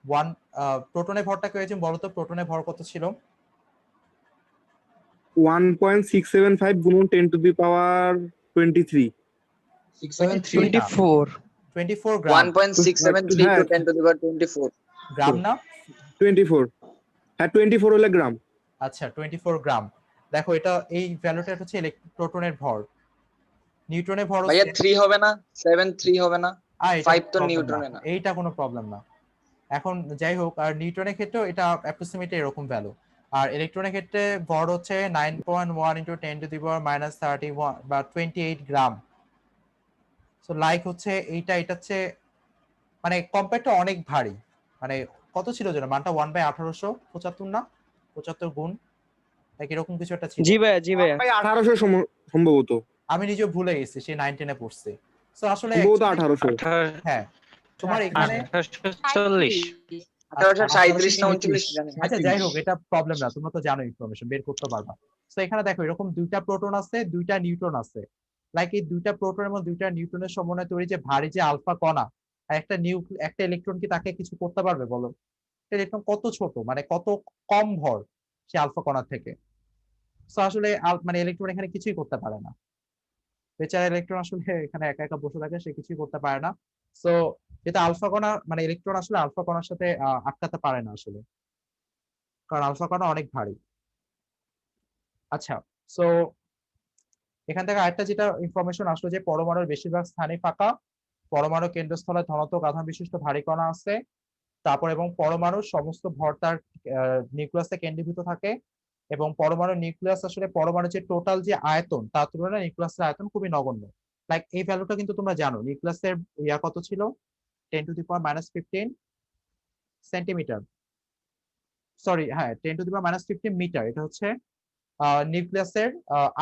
ওয়ান। প্রোটনের ভরটা কি হয়েছে বলতো? প্রোটনের ভর কত ছিল? 1.675 গুণন 10 টু দি পাওয়ার 23। 24। 24 গ্রাম। 1.673 হ্যাঁ to 10 to the power 24 গ্রাম না? 24, হ্যাঁ 24 হলে গ্রাম। আচ্ছা 24 গ্রাম। দেখো এটা এই ভ্যালুটা হচ্ছে প্রোটনের ভর, নিউট্রনের ভর ভাইয়া হচ্ছে 3 হবে না, 7 3 হবে না, এটা 5 তো problem নিউট্রনে না। এইটা কোনো প্রবলেম না। এখন যাই হোক, আর নিউটনের ক্ষেত্রেও এটা অ্যাপ্রক্সিমেটলি এরকম ভ্যালু। আর ইলেকট্রনের ক্ষেত্রে ভর হচ্ছে 9.1 × 10 টু দি পাওয়ার -31 বা 28 গ্রাম। সো লাইক হচ্ছে এটা হচ্ছে মানে কম্পেয়ার টু অনেক ভারী। মানে কত ছিল যেন মানটা 1/1875 না 75 গুণ লাইক এরকম কিছু একটা ছিল। জি ভাইয়া, জি ভাইয়া। ভাই 1800 সম্ভবত। আমি নিজে ভুলে গেছি, সে 9-10 এ পড়ছে। সো আসলে সম্ভবত actually- 1800। হ্যাঁ তোমার এখানে 1840। 1837 না 1839 39 জানি। আচ্ছা যাই হোক এটা প্রবলেম না, তোমরা তো জানো ইনফরমেশন বের করতে পারবা। তো এখানে দেখো এরকম দুইটা প্রোটন আছে দুইটা নিউট্রন আছে, লাইক এই দুইটা প্রোটন এবং দুইটা নিউট্রনের সমন্বয়ে তৈরি যে ভারী যে আলফা কণা, আর একটা ইলেকট্রন কি তাকে কিছু করতে পারবে বলো? ইলেকট্রন কত ছোট, মানে কত কম ভর সে আলফা কণা থেকে। সো আসলে মানে ইলেকট্রন এখানে কিছুই করতে পারে না, বেচারা ইলেকট্রন আসলে এখানে একা একা বসে থাকে, সে কিছুই করতে পারে না। সো যেটা আলফা কণা মানে ইলেকট্রন আসলে আলফা কণার সাথে আটকাতে পারে না আসলে, কারণ আলফা কণা অনেক ভারী। আচ্ছা, সো এখান থেকে আরেকটা যেটা ইনফরমেশন আসলো যে পরমাণুর বেশিরভাগ স্থানই ফাঁকা, পরমাণু কেন্দ্রস্থলে ধনাত্মক আধান বিশিষ্ট ভারী কণা আছে, তারপর এবং পরমাণুর সমস্ত ভর তার নিউক্লিয়াসে কেন্দ্রীভূত থাকে, এবং পরমাণুর নিউক্লিয়াস আসলে পরমাণুর যে টোটাল যে আয়তন তার তুলনায় নিউক্লিয়াসের আয়তন খুবই নগণ্য। লাইক এই ভ্যালুটা কিন্তু তোমরা জানো, নিউক্লিয়াসের ইয়া কত ছিল, 10⁻⁻15 সেন্টিমিটার, সরি হ্যাঁ 10⁻⁻15 মিটার, এটা হচ্ছে নিউক্লিয়াসের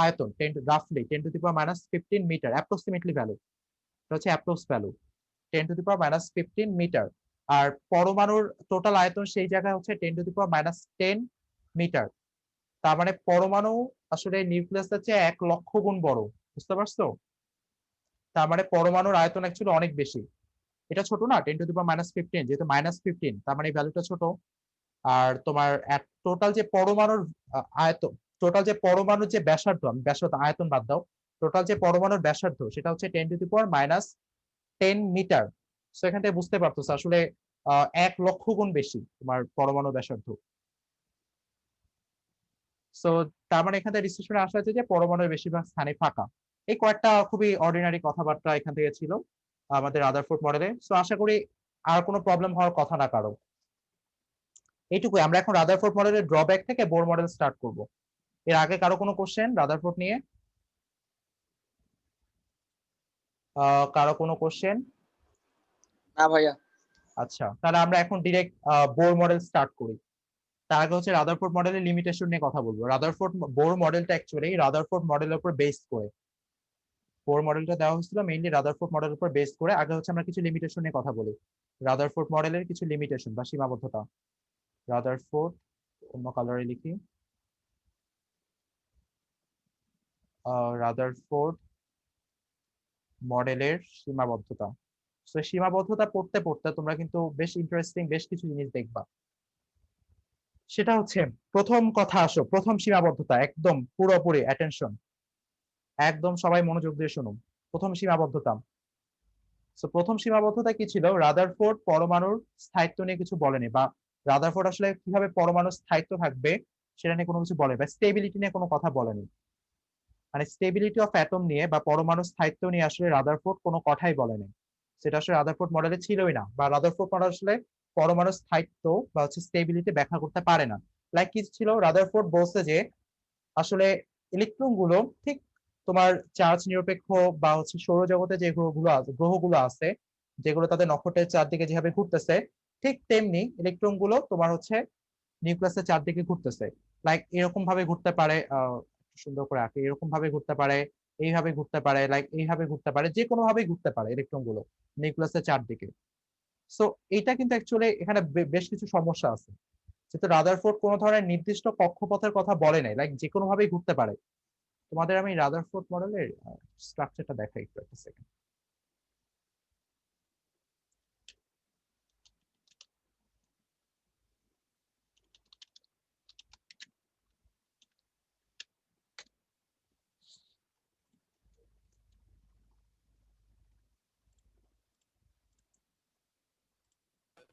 আয়তন, রাফলি 10⁻⁻15 মিটার, অ্যাপ্রক্সিমেটলি ভ্যালু, এটা হচ্ছে অ্যাপ্রক্স ভ্যালু 10⁻⁻15 মিটার। আর পরমাণুর টোটাল আয়তন সেই জায়গায় হচ্ছে 10⁻10 মিটার। তার মানে পরমাণু আসলে নিউক্লিয়াসের চেয়ে 1,00,000 গুণ বড়, বুঝতে পারছো? তার মানে পরমাণুর আয়তন অ্যাকচুয়ালি অনেক বেশি। এটা ছোট না, 10⁻15, যেহেতু -15, তার মানে এই ভ্যালুটা ছোট। আর তোমার টোটাল যে পরমাণুর আয়তন, টোটাল যে পরমাণুর যে ব্যাসার্ধ, ব্যাসার্ধ আয়তন বাদ দাও, টোটাল যে পরমাণুর ব্যাসার্ধ সেটা হচ্ছে 10⁻10 মিটার। সো এখান থেকে বুঝতে পারতেছো আসলে 1,00,000 গুণ বেশি তোমার পরমাণু ব্যাসার্ধ। সো তার মানে এখান থেকে ডিসকাশনে আসা হয়েছে যে পরমাণুর বেশিরভাগ স্থানে ফাঁকা। এই কয়েকটা খুবই অর্ডিনারি কথাবার্তা এখান থেকে ছিল আমাদের রাদারফোর্ড মডেলে। সো আশা করি আর কোনো প্রবলেম হওয়ার কথা না কারো। এইটুকুই। আমরা এখন রাদারফোর্ড মডেলের ড্রব্যাক থেকে বোর মডেল স্টার্ট করব। এর আগে কারো কোনো কোশ্চেন রাদারফোর্ড নিয়ে? কারো কোনো কোশ্চেন? না ভাইয়া। আচ্ছা, তাহলে আমরা এখন ডিরেক্ট বোর মডেল স্টার্ট করি। তার আগে হচ্ছে রাদারফোর্ড মডেলের লিমিটেশন নিয়ে কথা বলবো। রাদারফোর্ড বোর মডেলটা অ্যাকচুয়ালি রাদারফোর্ড মডেলের উপর বেস করে, বোর মডেলটা দেওয়া হয়েছিল মেইনলি রাদারফোর্ড মডেলের উপর বেস করে। আগে হচ্ছে আমরা কিছু লিমিটেশন নিয়ে কথা বলি, রাদারফোর্ড মডেলের কিছু লিমিটেশন বা সীমাবদ্ধতা। রাদারফোর্ড অন্য কালারে লিখি, রাদারফোর্ড মডেলের সীমাবদ্ধতা। তো সীমাবদ্ধতা পড়তে পড়তে তোমরা কিন্তু বেশ ইন্টারেস্টিং বেশ কিছু জিনিস দেখবা। সেটা হচ্ছে প্রথম কথা, আসো প্রথম সীমাবদ্ধতা, একদম পুরোপুরি অ্যাটেনশন, একদম সবাই মনোযোগ দিয়ে শুনুন। প্রথম সীমাবদ্ধতা, তো প্রথম সীমাবদ্ধতা কি ছিল? রাদারফোর্ড পরমাণুর স্থায়িত্ব নিয়ে কিছু বলেনি, বা রাদারফোর্ড আসলে কিভাবে পরমাণুর স্থায়িত্ব থাকবে সেটা নিয়ে কোনো কিছু বলেনি, বা স্টেবিলিটি নিয়ে কোনো কথা বলেনি। মানে স্টেবিলিটি অফ অ্যাটম নিয়ে বা পরমাণুর স্থায়িত্ব নিয়ে আসলে রাদারফোর্ড কোনো কথাই বলেনি। সেটা আসলে রাদারফোর্ড মডেলে ছিলই না, বা রাদারফোর্ড মডেল আসলে পরমাণুর স্থায়িত্ব বা হচ্ছে স্টেবিলিটি ব্যাখ্যা করতে পারে না। লাইক কি ছিল, রাদারফোর্ড বলছে যে আসলে ইলেকট্রন গুলো ঠিক তোমার চার্জ নিরপেক্ষ বা হচ্ছে সৌরজগতে যে গ্রহগুলো আছে যেগুলো তাদের নক্ষত্রের চারদিকে যেভাবে ঘুরতেছে, ঠিক তেমনি ইলেকট্রন গুলো তোমার হচ্ছে নিউক্লিয়াসের চারদিকে ঘুরতেছে। লাইক এরকম ভাবে ঘুরতে পারে, সুন্দর করে আঁকে, এরকম ভাবে ঘুরতে পারে, এইভাবে ঘুরতে পারে, লাইক এইভাবে ঘুরতে পারে, যে কোনো ভাবে ঘুরতে পারে ইলেকট্রন গুলো নিউক্লিয়াসের চারদিকে। সো এটা কিন্তু অ্যাকচুয়ালি এখানে বেশ কিছু সমস্যা আছে, যেহেতু রাদারফোর্ড কোনো ধরনের নির্দিষ্ট কক্ষপথের কথা বলে নাই, লাইক যে কোনো ভাবেই ঘুরতে পারে। তোমাদের আমি রাদারফোর্ড মডেলের স্ট্রাকচারটা দেখাই একটু, একটা সেকেন্ড।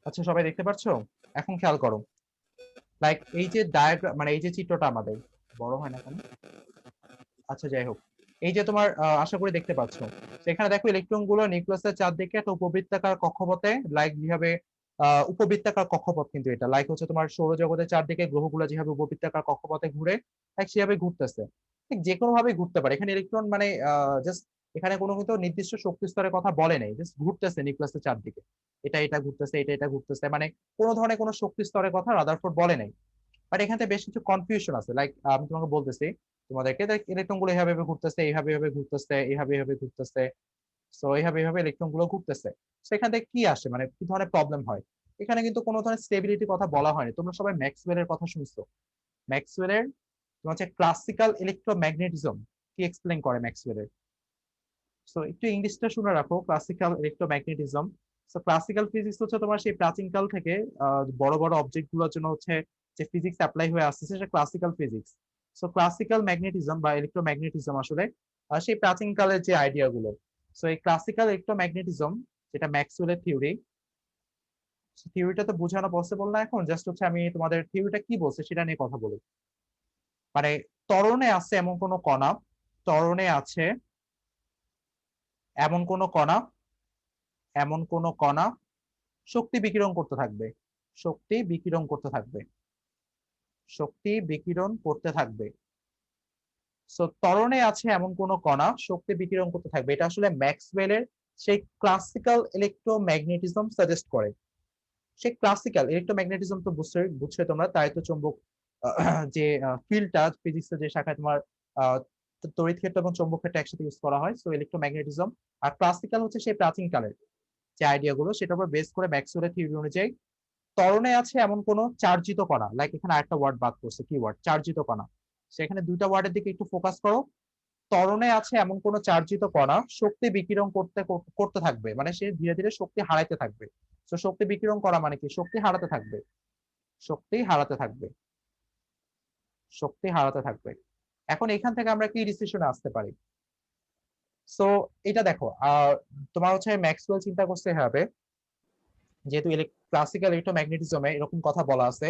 আচ্ছা, সবাই দেখতে পাচ্ছো? এখন খেয়াল করো, লাইক এই যে ডায়াগ্রাম মানে এই যে চিত্রটা আমাদের বড় হয় না কেন, আচ্ছা যাই হোক, এই যে তোমার আশা করি দেখতে পাচ্ছ, সেখানে দেখো ইলেকট্রন গুলো নিউক্লিয়াসের চারদিকে একটা উপবৃত্তাকার কক্ষপথে, লাইক যেভাবে উপবৃত্তাকার কক্ষপথ, কিন্তু এটা লাইক হচ্ছে তোমার সৌরজগতের চারদিকে গ্রহগুলো যেভাবে উপবৃত্তাকার কক্ষপথে ঘুরে, লাইক সেভাবে ঘুরতেছে। ঠিক যে কোনো ভাবে ঘুরতে পারে, এখানে ইলেকট্রন মানে জাস্ট এখানে কোনো কিন্তু নির্দিষ্ট শক্তি স্তরের কথা বলে নাই, জাস্ট ঘুরতেছে নিউক্লিয়াসের চারদিকে, এটা এটা ঘুরতেছে, এটা এটা ঘুরতেছে, মানে কোনো ধরনের কোনো শক্তি স্তরের কথা রাদারফোর্ড বলে নাই। বাট এখান থেকে বেশ কিছু কনফিউশন আছে, লাইক আমি তোমাকে বলতেছি তোমাদেরকে, ইলেকট্রন গুলো এইভাবে ঘুরতেছে, এইভাবে এইভাবে ঘুরতেছে, এইভাবে এইভাবে ঘুরতেছে, সো এইভাবে এইভাবে ইলেকট্রন গুলো ঘুরতেছে। সেখান থেকে কি আসে, মানে কি ধরনের প্রবলেম হয়? এখানে কিন্তু কোনো ধরনের স্টেবিলিটির কথা বলা হয়নি। তোমরা সবাই ম্যাক্সওয়েলের কথা শুনছো, ম্যাক্সওয়েলের তোমার হচ্ছে ক্লাসিক্যাল ইলেকট্রোম্যাগনেটিজম কি এক্সপ্লেইন করে ম্যাক্সওয়েলের। সো একটু ইংলিশটা শুনে রাখো, classical electromagnetism. So classical physics হচ্ছে তোমার সেই প্রাচীনকাল থেকে বড় বড় অবজেক্ট গুলোর জন্য হচ্ছে যে ফিজিক্স অ্যাপ্লাই হয়ে আসছে সেটা classical physics. So classical magnetism বা ইলেকট্রোম্যাগনেটিজম আসলে সেই প্রাচীন কালের যে আইডিয়া গুলো। সো এই ক্লাসিক্যাল ইলেকট্রোম্যাগনেটিজম যেটা ম্যাক্সওয়েলের থিওরি, থিওরিটা তো বোঝানো পসিবল না এখন, জাস্ট হচ্ছে আমি তোমাদের থিওরিটা কি বলছে সেটা নিয়ে কথা বলি। মানে ত্বরণে আছে এমন কোন কণা, ত্বরণে আছে এমন কোন কণা, এমন কোন কণা শক্তি বিকিরণ করতে থাকবে, শক্তি বিকিরণ করতে থাকবে, শক্তি বিকিরণ করতে থাকবে। সো ত্বরণে আছে এমন কোন কণা শক্তি বিকিরণ করতে থাকবে, এটা আসলে ম্যাক্সওয়েলের সেই ক্লাসিক্যাল ইলেকট্রোম্যাগনেটিজম সাজেস্ট করে। সেই ক্লাসিক্যাল ইলেকট্রোম্যাগনেটিজম তো বুঝছো তোমরা, তাই তো চুম্বক যে ফিল্ডটা ফিজিক্সের যে শাখায় তোমার তড়িৎ ক্ষেত্র এবং চৌম্বক ক্ষেত্র একসাথে ইউজ করা হয়, সো ইলেকট্রোম্যাগনেটিজম। আর ক্লাসিক্যাল হচ্ছে সেই প্রাচীন কালের যে আইডিয়া গুলো, সেটার উপর বেস করে ম্যাক্সওয়েলের থিওরি অনুযায়ী ত্বরণে আছে এমন কোন চার্জিত কণা, লাইক এখানে আরেকটা ওয়ার্ড বাদ করছে, কি ওয়ার্ড? চার্জিত কণা। সেখানে দুইটা ওয়ার্ডের দিকে একটু ফোকাস করো। ত্বরণে আছে এমন কোন চার্জিত কণা শক্তি বিকিরণ করতে থাকবে, মানে সে ধীরে ধীরে শক্তি হারাইতে থাকবে। তো শক্তি বিকিরণ করা মানে কি? শক্তি হারাতে থাকবে, শক্তি হারাতে থাকবে, শক্তি হারাতে থাকবে। এখন এখান থেকে আমরা কি ডিসিশনে আসতে পারি? সো এটা দেখো, তোমার হচ্ছে ম্যাক্সওয়েল চিন্তা করতে হবে, যেহেতু ক্লাসিক্যাল ইলেকট্রোম্যাগনেটিজমে এরকম কথা বলা আছে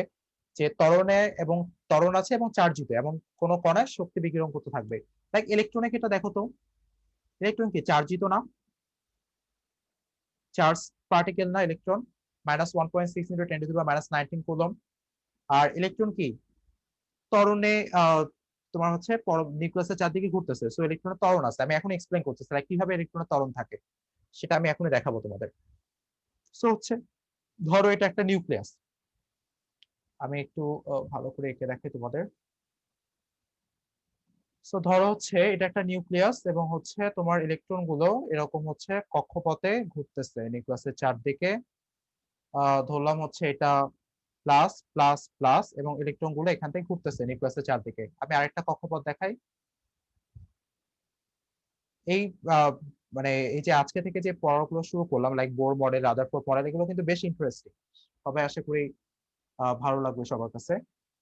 যে ত্বরণে এবং ত্বরণ আছে এবং চার্জিত এবং কোন কণায় শক্তি বিকিরণ করতে থাকবে। লাইক ইলেকট্রনে এটা দেখো তো, ইলেকট্রন কি চার্জিত না? চার্জ পার্টিকেল না ইলেকট্রন? -1.6 × 10⁻19 কুলম। আর ইলেকট্রন কি ত্বরণে তোমার হচ্ছে নিউক্লিয়াসের চারদিকে ঘুরতেছে, সো ইলেকট্রনের ত্বরণ আছে। আমি এখন এক্সপ্লেইন করতেছি লাইক কিভাবে ইলেকট্রনের ত্বরণ থাকে, সেটা আমি এখনই দেখাবো তোমাদের। সো হচ্ছে ধরো এটা একটা নিউক্লিয়াস, আমি একটু ভালো করে এঁকে দেখাই তোমাদের। সো ধরো হচ্ছে এটা একটা নিউক্লিয়াস এবং হচ্ছে তোমার ইলেকট্রন গুলো এরকম হচ্ছে কক্ষপথে ঘুরতেছে নিউক্লিয়াসের চারদিকে। ধরলাম হচ্ছে এটা প্লাস প্লাস প্লাস এবং ইলেকট্রন গুলো এখান থেকে ঘুরতেছে নিউক্লিয়াসের চারদিকে। আমি আরেকটা কক্ষপথ দেখাই। এই মানে এই যে আজকে থেকে যে পড়াগুলো শুরু করলাম like Bohr model, Rutherford model, এগুলো কিন্তু বেশ ইন্টারেস্টিং, সবাই আশা করি ভালো লাগবে সবার কাছে।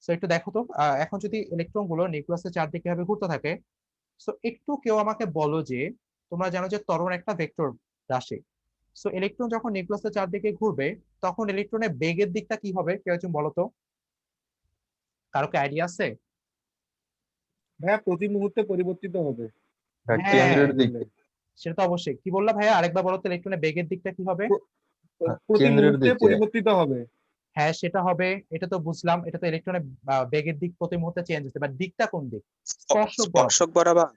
সো একটু দেখো তো, এখন যদি ইলেকট্রন গুলো নিউক্লিয়াসের চারদিকে ভাবে ঘুরতে থাকে, সো একটু কেউ আমাকে বলো যে তোমরা জানো যে ত্বরণ একটা ভেক্টর রাশি। সো ইলেকট্রন যখন নিউক্লিয়াসের চারদিকে ঘুরবে তখন ইলেকট্রনের বেগের দিকটা কি হবে, কেউ একজন বলো তো, কারো কি আইডিয়া আছে? ভাইয়া প্রতি মুহূর্তে পরিবর্তিত হবে। হ্যাঁ, কেন্দ্রের দিকে, সেটা তো অবশ্যই। কি বললা ভাইয়া, আরেকবার বলো তো, ইলেকট্রনের বেগের দিকটা কি হবে? প্রতি কেন্দ্রের মুহূর্তে দিকে। পরিবর্তিত হবে। হ্যাঁ সেটা হবে, এটা তো বুঝলাম, এটা তো ইলেকট্রনের বেগের দিক প্রতি মুহূর্তে চেঞ্জ হচ্ছে, বাট দিকটা কোন দিক? স্পর্শক বরাবর। স্পর্শক বরাবর।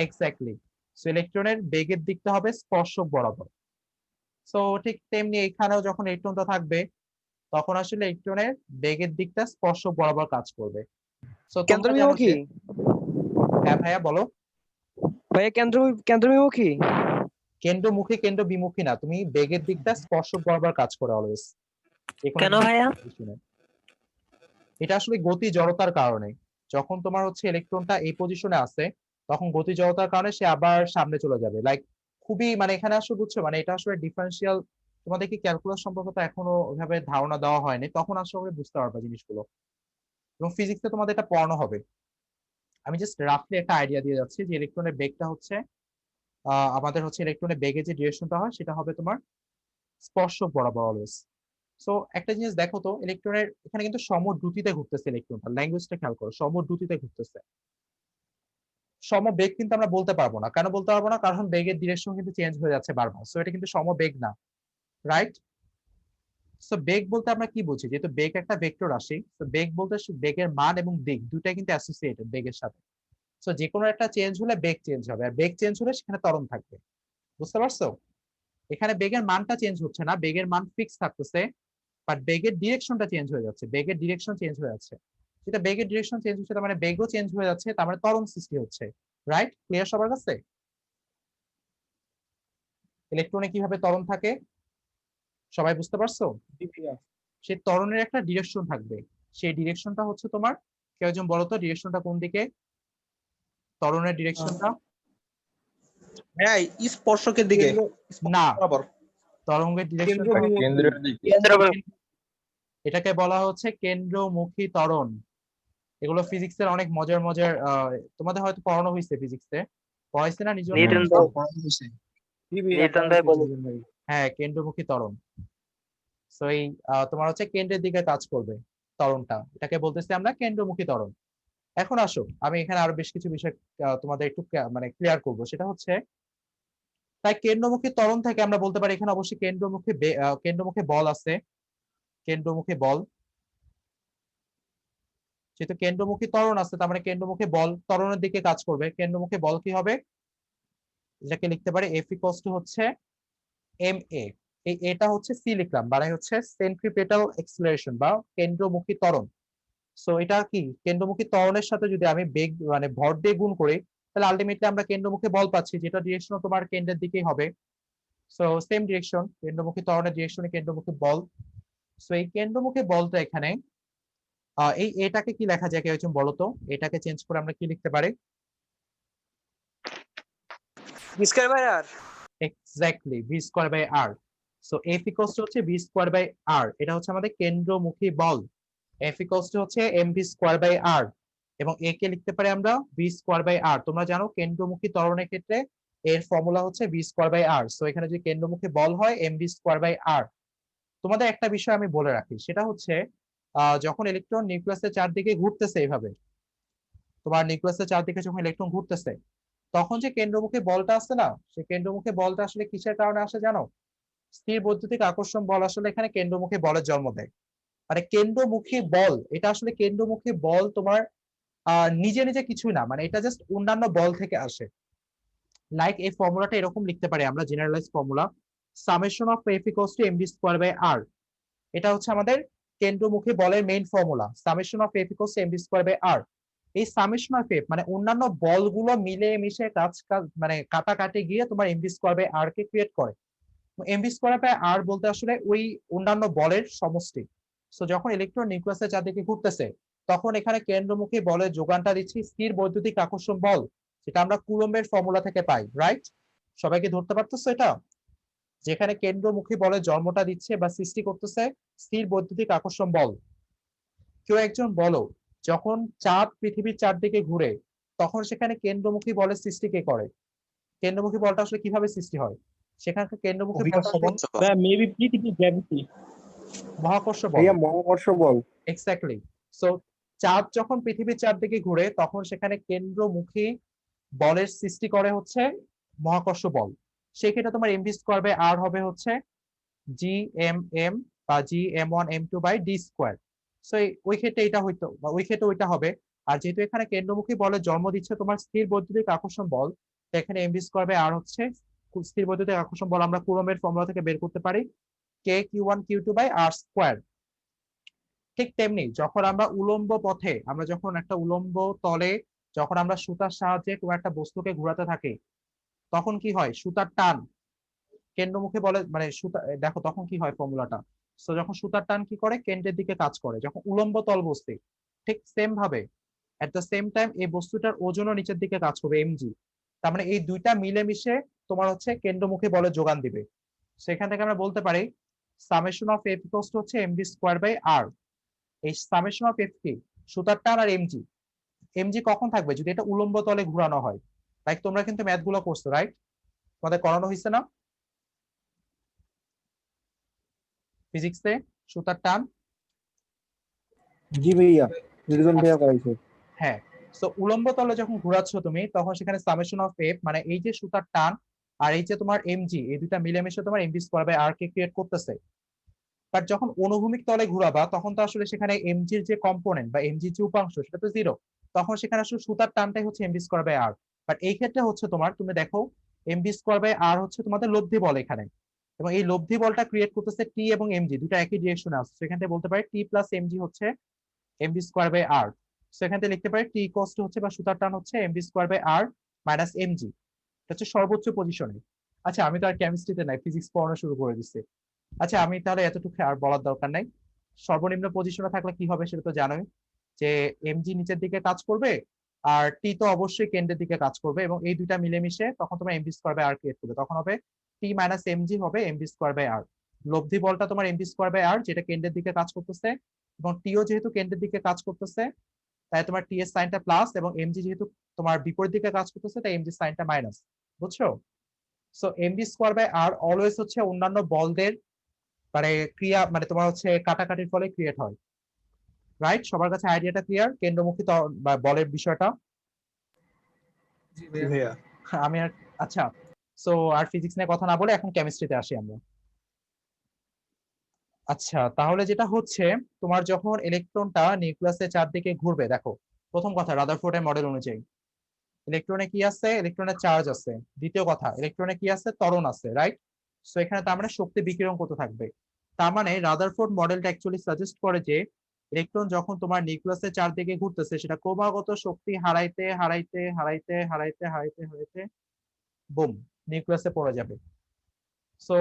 এক্স্যাক্টলি। সো ইলেকট্রনের বেগের দিকটা হবে স্পর্শক বরাবর। সো ঠিক তেমনি এখানেও যখন ইলেকট্রনটা থাকবে তখন আসলে ইলেকট্রনের বেগের দিকটা স্পর্শক বরাবর কাজ করবে। সো তোমরা জানো কেন্দ্রবিমুখী। যে, হ্যাঁ ভাইয়া বলো। ভাইয়া কেন্দ্রবিমুখী। কেন্দ্রমুখী কেন্দ্র বিমুখী না, তুমি বেগের দিকটা স্পর্শক বরাবর কাজ করে অলওয়েজ। কেন ভাইয়া? এটা আসলে গতি জড়তার কারণে, যখন তোমার হচ্ছে ইলেকট্রনটা এই পজিশনে আছে তখন গতি জড়তার কারণে সে আবার সামনে চলে যাবে। লাইক খুবই মানে এখানে আসলে বুঝছো, মানে এটা আসলে ডিফারেন্সিয়াল, তোমাদের কি ক্যালকুলাস সম্পর্কে তো এখনো ওইভাবে ধারণা দেওয়া হয়নি, তখন আসলে বুঝতে পারবে জিনিসগুলো, এবং ফিজিক্সে তোমাদের এটা পড়ানো হবে। আমি জাস্ট রাফলি একটা আইডিয়া দিয়ে যাচ্ছি যে ইলেকট্রনের বেগটা হচ্ছে আমাদের হচ্ছে ইলেকট্রনের বেগে যে ডিরেকশনটা হয় সেটা হবে তোমার স্পর্শক বরাবর অলওয়েজ। সো একটা জিনিস দেখো তো, ইলেকট্রনের এখানে কিন্তু সমদ্রুতিতে ঘুরতেছে ইলেকট্রনটা, ল্যাঙ্গুয়েজটা খেয়াল করো, সমদ্রুতিতে ঘুরতেছে। সমবেগ কিন্তু আমরা বলতে পারবো না, কেন বলতে পারবো না? কারণ বেগের ডিরেকশন কিন্তু চেঞ্জ হয়ে যাচ্ছে বারবার, সো এটা কিন্তু সমবেগ না, রাইট? সো বেগ বলতে আমরা কি বুঝি? যেহেতু বেগ একটা ভেক্টর রাশি, তো বেগ বলতে বেগের মান এবং দিক দুটাই কিন্তু অ্যাসোসিয়েটেড বেগের সাথে। সো যে কোনো একটা চেঞ্জ হলে বেগ চেঞ্জ হবে, আর বেগ চেঞ্জ হলে সেখানে ত্বরণ থাকবে। বুঝতে পারছো? এখানে বেগের মানটা চেঞ্জ হচ্ছে না, বেগের মান ফিক্স থাকতেছে, বাট বেগের ডিরেকশনটা চেঞ্জ হয়ে যাচ্ছে, বেগের ডিরেকশন চেঞ্জ হয়ে যাচ্ছে। যেটা বেগের ডিরেকশন চেঞ্জ হচ্ছে তার মানে বেগও চেঞ্জ হয়ে যাচ্ছে, তার মানে ত্বরণ সৃষ্টি হচ্ছে, রাইট? ক্লিয়ার সবার কাছে? ইলেকট্রনে কিভাবে ত্বরণ থাকে সবাই বুঝতে পারছো? সেই ত্বরণের একটা ডিরেকশন থাকবে, সেই ডিরেকশনটা হচ্ছে তোমার, কেউ একজন বলো তো ডিরেকশনটা কোন দিকে, ত্বরণের ডিরেকশনটা? হ্যাঁ, স্পর্শকের দিকে। না, বরাবর। তরঙ্গের ডিরেকশন কেন্দ্রের দিকে। এটাকে বলা হচ্ছে কেন্দ্রমুখী ত্বরণ। এগুলো ফিজিক্সের অনেক মজার মজার তোমাদের হয়তো পড়ানো হয়েছে ফিজিক্সে, পড়াইছে না নিজে? নিউটন ও, ভাই, পড়ানো হয়েছে। নিউটন ভাই বলে। হ্যাঁ, কেন্দ্রমুখী ত্বরণ। সো এই তোমার হচ্ছে কেন্দ্রের দিকে কাজ করবে ত্বরণটা, এটাকে বলতেছি আমরা কেন্দ্রমুখী ত্বরণ। এখন আসো আমি এখানে আরো বেশ কিছু বিষয় তোমাদের একটু মানে ক্লিয়ার করব। সেটা হচ্ছে, তাই কেন্দ্রমুখী ত্বরণ থেকে আমরা বলতে পারি এখানে অবশ্যই কেন্দ্রমুখী বল আছে, কেন্দ্রমুখী বল। যেহেতু কেন্দ্রমুখী ত্বরণ আছে তার মানে কেন্দ্রমুখী বল ত্বরণের দিকে কাজ করবে। কেন্দ্রমুখী বল কি হবে, এটাকে লিখতে পারি F ইকুয়ালস টু হচ্ছে ma। এই এটা হচ্ছে সি লিখলাম, মানে হচ্ছে সেন্ট্রিপেটাল এক্সিলারেশন বা কেন্দ্রমুখী ত্বরণ। সো এটা কি, কেন্দ্রমুখী ত্বরণের সাথে যদি আমি বেগ মানে ভর দিয়ে গুণ করি, তাহলে আলটিমেটলি আমরা কেন্দ্রমুখী বল পাচ্ছি, যেটা ডিরেকশন তোমার কেন্দ্রের দিকেই হবে। সো সেম ডিরেকশন, কেন্দ্রমুখী ত্বরণের ডিরেকশনে কেন্দ্রমুখী বল। সো এই কেন্দ্রমুখী বলটা এখানে এই এটাকে কি লেখা যায়, কেউ একজন বলো তো? এটাকে চেঞ্জ করে আমরা কি লিখতে পারি? Square by R. Exactly, V square by R. So F equals to হচ্ছে ভি স্কয়ার বাই আর, এটা হচ্ছে আমাদের কেন্দ্রমুখী বল। এফ ইকুয়ালস টু হচ্ছে M V square by R, এবং এ কে লিখতে পারি আমরা ভি স্কয়ার বাই আর। তোমরা জানো কেন্দ্রমুখী ত্বরণের ক্ষেত্রে এর ফর্মুলা হচ্ছে V square by R. So এখানে যদি কেন্দ্রমুখী বল হয় M V square by R. তোমাদের একটা বিষয় আমি বলে রাখি, সেটা হচ্ছে যখন ইলেকট্রন নিউক্লিয়াসের চারদিকে ঘুরতেছে এইভাবে, তোমার নিউক্লিয়াসের চারদিকে যখন ইলেকট্রন ঘুরতেছে, তখন যে কেন্দ্রমুখী বলটা আছে না, সেই কেন্দ্রমুখী বলটা আসলে কিসের কারণে আসে জানো? স্থির বৈদ্যুতিক আকর্ষণ বল আসলে এখানে কেন্দ্রমুখী বলের জন্ম দেয়। মানে কেন্দ্রমুখী বল, এটা আসলে কেন্দ্রমুখী বল তোমার নিজে নিজে কিছুই না, মানে এটা জাস্ট অন্যান্য বল থেকে আসে। লাইক এই ফর্মুলাটা এরকম লিখতে পারি আমরা, generalise formula, summation of F equals to M V square by R. এটা হচ্ছে আমাদের কেন্দ্রমুখী বলের main formula, summation of F equals to M V square by R. এই সামেশন অফ এফ মানে অন্যান্য বলগুলো মিলে মিশে মানে কাটাকাটি গিয়ে তোমার M V square by R কে ক্রিয়েট করে। M V square by R বলতে আসলে ওই অন্যান্য বলের সমষ্টি। সো যখন ইলেকট্রন নিউক্লিয়াসের চারদিকে ঘুরতেছে, তখন এখানে কেন্দ্রমুখী বলের যোগানটা দিচ্ছি স্থির বৈদ্যুতিক আকর্ষণ বল, যেটা আমরা কুলম্বের ফর্মুলা থেকে পাই, রাইট? সবাইকে ধরতে পারতেছো এটা? যেখানে কেন্দ্রমুখী বলের জন্মটা দিচ্ছে বা সৃষ্টি করতেছে স্থির বৈদ্যুতিক আকর্ষণ বল। কেউ একজন বলো, যখন চাঁদ পৃথিবীর চারদিকে ঘুরে, তখন সেখানে কেন্দ্রমুখী বলের সৃষ্টি কে করে? কেন্দ্রমুখী বলটা আসলে কিভাবে সৃষ্টি হয়? সেখানকার কেন্দ্রমুখী বলটা মেবি পৃথিবী গ্র্যাভিটি। মহাকর্ষ বল। ভাইয়া মহাকর্ষ বল। এক্স্যাক্টলি। সো চাঁদ যখন পৃথিবীর চারদিকে ঘুরে, তখন সেখানে কেন্দ্রমুখী বলের সৃষ্টি করে হচ্ছে মহাকর্ষ বল। সেক্ষেত্রে তোমার M V square by R হবে হচ্ছে জি এম এম বা G M one M two by D square. So ওই ক্ষেত্রে এটা হইতো, বা ওই ক্ষেত্রে ওইটা হবে। আর যেহেতু এখানে কেন্দ্রমুখী বলের জন্ম দিচ্ছে তোমার স্থির বৈদ্যুতিক আকর্ষণ বল, তো এখানে এম ভি স্কয়ার বাই আর হচ্ছে স্থির বৈদ্যুতিক আকর্ষণ বল আমরা কুলম্বের ফর্মুলা থেকে বের করতে পারি, K Q one Q two by R square. ঠিক তেমনি যখন আমরা উলম্ব পথে, আমরা যখন একটা উলম্ব তলে যখন আমরা সুতার সাহায্যে কোনো একটা বস্তুকে ঘোরাতে থাকি, তখন কি হয়? সুতার টান কেন্দ্রমুখী বলে, মানে সুতা, দেখো তখন কি হয় ফর্মুলাটা। সো যখন সুতার টান কি করে, কেন্দ্রের দিকে কাজ করে যখন উলম্ব তল বস্তি। ঠিক সেম ভাবে এট দ্য সেম টাইম এই বস্তুটার ওজনও নিচের দিকে কাজ করবে, এমজি। তার মানে এই দুইটা মিলেমিশে তোমার হচ্ছে কেন্দ্রমুখী বলে যোগান দিবে। সেখান থেকে আমরা বলতে পারি summation of F equals to হচ্ছে এমভি স্কয়ার বাই আর। এই সামেশন অফ এফ কি? সুতার টান আর এমজি। এমজি কখন থাকবে? যদি এটা উলম্ব তলে ঘোরানো হয়। লাইক তোমরা কিন্তু ম্যাথ গুলো করছো, রাইট? তোমাদের করানো হয়েছে না ফিজিক্সে সুতার টান? জি ভাইয়া, নির্জন ভাইয়া করাইছে। হ্যাঁ। সো উলম্ব তলে যখন ঘোরাচ্ছ তুমি, তখন সেখানে সামেশন অফ এফ মানে এই যে সুতার টান আর এই যে তোমার এমজি, এই দুটা মিলেমিশে তোমার এমভি স্কয়ার বাই আর কে ক্রিয়েট করতেছে। বাট যখন অনুভূমিক তলে ঘুরাবা, তখন তো আসলে সেখানে এমজির যে কম্পোনেন্ট বা এমজির যে উপাংশ সেটা তো জিরো। তখন সেখানে আসলে সুতার টানটাই হচ্ছে M V square by R. But এই ক্ষেত্রে হচ্ছে তোমার, তুমি দেখো এমভি স্কয়ার বাই আর হচ্ছে তোমাদের লব্ধি বল এখানে, এবং এই লব্ধি বলটা ক্রিয়েট করতেছে টি এবং এমজি, দুটো একই ডিরেকশনে আসছে। সেখান থেকে বলতে পারি টি প্লাস এমজি হচ্ছে এমভি স্কয়ার বাই আর। সেখান থেকে লিখতে পারি টি ইকুয়ালস টু হচ্ছে বা সুতার টান হচ্ছে M V square by R minus M G. এটা হচ্ছে সর্বোচ্চ পজিশনে। আচ্ছা আমি তো আর কেমিস্ট্রিতে নাই, ফিজিক্স পড়ানো শুরু করে দিচ্ছি। আচ্ছা আমি তাহলে এতটুকু আর বলার দরকার নাই। সর্বনিম্ন পজিশনে থাকলে কি হবে সেটা তো জানোই, যে এমজি নিচের দিকে কাজ করবে আর টি তো অবশ্যই কেন্দ্রের দিকে কাজ করবে, এবং এই দুইটা মিলেমিশে তখন তোমার M V square by R create করবে। তখন হবে টি মাইনাস এমজি হবে এমভি স্কয়ার বাই আর। লব্ধি বলটা তোমার এমভি স্কয়ার বাই আর, যেটা কেন্দ্রের দিকে কাজ করতেছে, এবং টিও যেহেতু কেন্দ্রের দিকে কাজ করতেছে, তাই তোমার টি এর সাইনটা প্লাস এবং এমজি যেহেতু তোমার বিপরীত দিকে কাজ করতেছে তাই এমজি সাইনটা মাইনাস, বুঝছো? So M G square by R always হচ্ছে অন্যান্য বলদের মানে ক্রিয়া মানে তোমার হচ্ছে কাটাকাটির ফলে ক্রিয়েট হয়, রাইট? সবার কাছে আইডিয়াটা ক্লিয়ার কেন্দ্রমুখী বা বলের বিষয়টা? ভাইয়া আমি আর আচ্ছা, সো আর ফিজিক্স নিয়ে কথা না বলে এখন কেমিস্ট্রিতে আসি আমরা। আচ্ছা, তাহলে যেটা হচ্ছে তোমার যখন ইলেকট্রনটা নিউক্লিয়াসের চারদিকে ঘুরবে, দেখো প্রথম কথা রাদারফোর্ডের মডেল অনুযায়ী ইলেকট্রনে কি আছে? ইলেকট্রনের চার্জ আছে। দ্বিতীয় কথা, ইলেকট্রনে কি আছে? ত্বরণ আছে, রাইট? সো এখানে তার মানে শক্তি বিকিরণ করতে থাকবে। তার মানে রাদারফোর্ড মডেলটা অ্যাকচুয়ালি সাজেস্ট করে যে ইলেকট্রন যখন তোমার নিউক্লিয়াসের চারদিকে ঘুরতেছে সেটা ক্রমাগত শক্তি হারাইতে হারাইতে হারাইতে হারাইতে হারাইতে হারাইতে বুম নিউক্লিয়াসে পড়ে যাবে। সো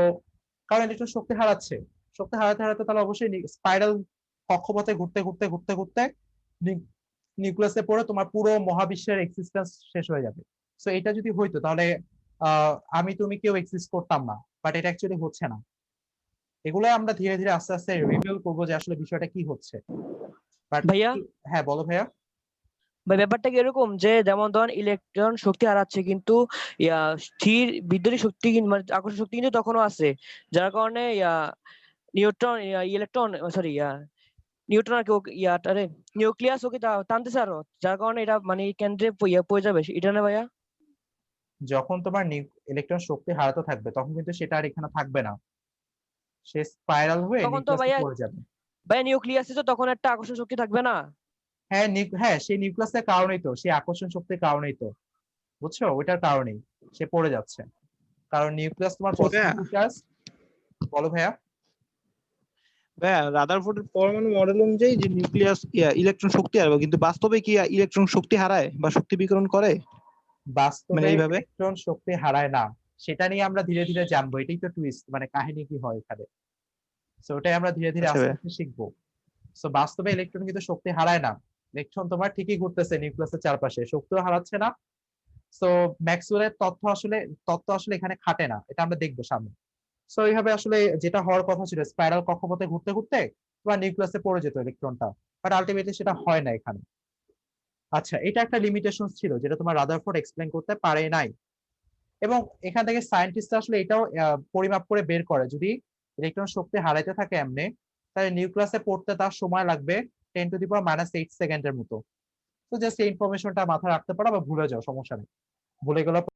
কারণ ইলেকট্রন শক্তি হারাচ্ছে, শক্তি হারাতে হারাতে তাহলে অবশ্যই স্পাইরাল কক্ষপথে ঘুরতে ঘুরতে ঘুরতে ঘুরতে নিউক্লিয়াসে পড়ে তোমার পুরো মহাবিশ্বের এক্সিস্টেন্স শেষ হয়ে যাবে। সো এটা যদি হইতো তাহলে আমি তুমি কেউ এক্সিস্ট করতাম না, বাট এটা অ্যাকচুয়ালি হচ্ছে না। এগুলো আমরা ধীরে ধীরে আস্তে আস্তে রিভিল করবো যে আসলে বিষয়টা কি হচ্ছে। বাট ভাইয়া? হ্যাঁ বলো ভাইয়া। ভাই ব্যাপারটা কি এরকম যে যেমন ধরেন ইলেকট্রন শক্তি হারাচ্ছে কিন্তু স্থির বিদ্যুৎ শক্তি মানে আকর্ষণ শক্তি কিন্তু তখনও আছে, যার কারণে নিউট্রন ইলেকট্রন সরি নিউট্রন আর কি আরে নিউক্লিয়াস ওকে টানতেছে আরো, যার কারণে এটা মানে কেন্দ্রে পড়ে যাবে, এটা না ভাইয়া? যখন তোমার ইলেকট্রন শক্তি হারাতে থাকবে তখন কিন্তু সেটা আর এখানে থাকবে না, সে স্পাইরাল হয়ে তখন তো নিউক্লিয়াসে ভাইয়া পড়ে যাবে। নিউক্লিয়াসে তো তখন একটা আকর্ষণ শক্তি থাকবে না? হ্যাঁ হ্যাঁ, সেই নিউক্লিয়াসের কারণেই তো, সেই আকর্ষণ শক্তির কারণেই তো, বুঝছো? ওইটার কারণেই সে পড়ে যাচ্ছে, কারণ নিউক্লিয়াস তোমার পজিটিভ চার্জ। বলো ভাইয়া। ভাইয়া রাদারফোর্ডের পরমাণু মডেল অনুযায়ী যে নিউক্লিয়াস ইলেকট্রন শক্তি হারাবে, কিন্তু বাস্তবে কি ইলেকট্রন শক্তি হারায় বা শক্তি বিকিরণ করে? বাস্তবে এইভাবে? ইলেকট্রন শক্তি হারায় না, সেটা নিয়ে আমরা ধীরে ধীরে জানবো। এটাই তো টুইস্ট, মানে কাহিনী কি হয় এখানে। সো ওটাই আমরা ধীরে ধীরে আচ্ছা আস্তে ভাইয়া। আস্তে শিখবো। সো বাস্তবে ইলেকট্রন কিন্তু শক্তি হারায় না, ইলেকট্রন তোমার ঠিকই ঘুরতেছে নিউক্লিয়াসের চারপাশে, শক্তিও হারাচ্ছে না। সো ম্যাক্সওয়েলের তত্ত্ব আসলে এখানে খাটে না, এটা আমরা দেখবো সামনে। সো এইভাবে আসলে যেটা হওয়ার কথা ছিল, স্পাইরাল কক্ষপথে ঘুরতে ঘুরতে তোমার নিউক্লিয়াসে পড়ে যেত ইলেকট্রনটা, বাট আলটিমেটলি সেটা হয় না এখানে। আচ্ছা, এটা একটা লিমিটেশন ছিল যেটা তোমার রাদারফোর্ড এক্সপ্লেন করতে পারে নাই, এবং এখান থেকে সায়েন্টিস্টরা আসলে এটাও পরিমাপ করে বের করে যদি ইলেকট্রন শক্তি হারাইতে থাকে এমনি, তাহলে নিউক্লিয়াসে পড়তে তার সময় লাগবে 10⁻⁸ সেকেন্ডের মতো। তো জাস্ট এই ইনফরমেশনটা মাথায় রাখতে পারো বা ভুলে যাও, সমস্যা নেই, ভুলে গেলে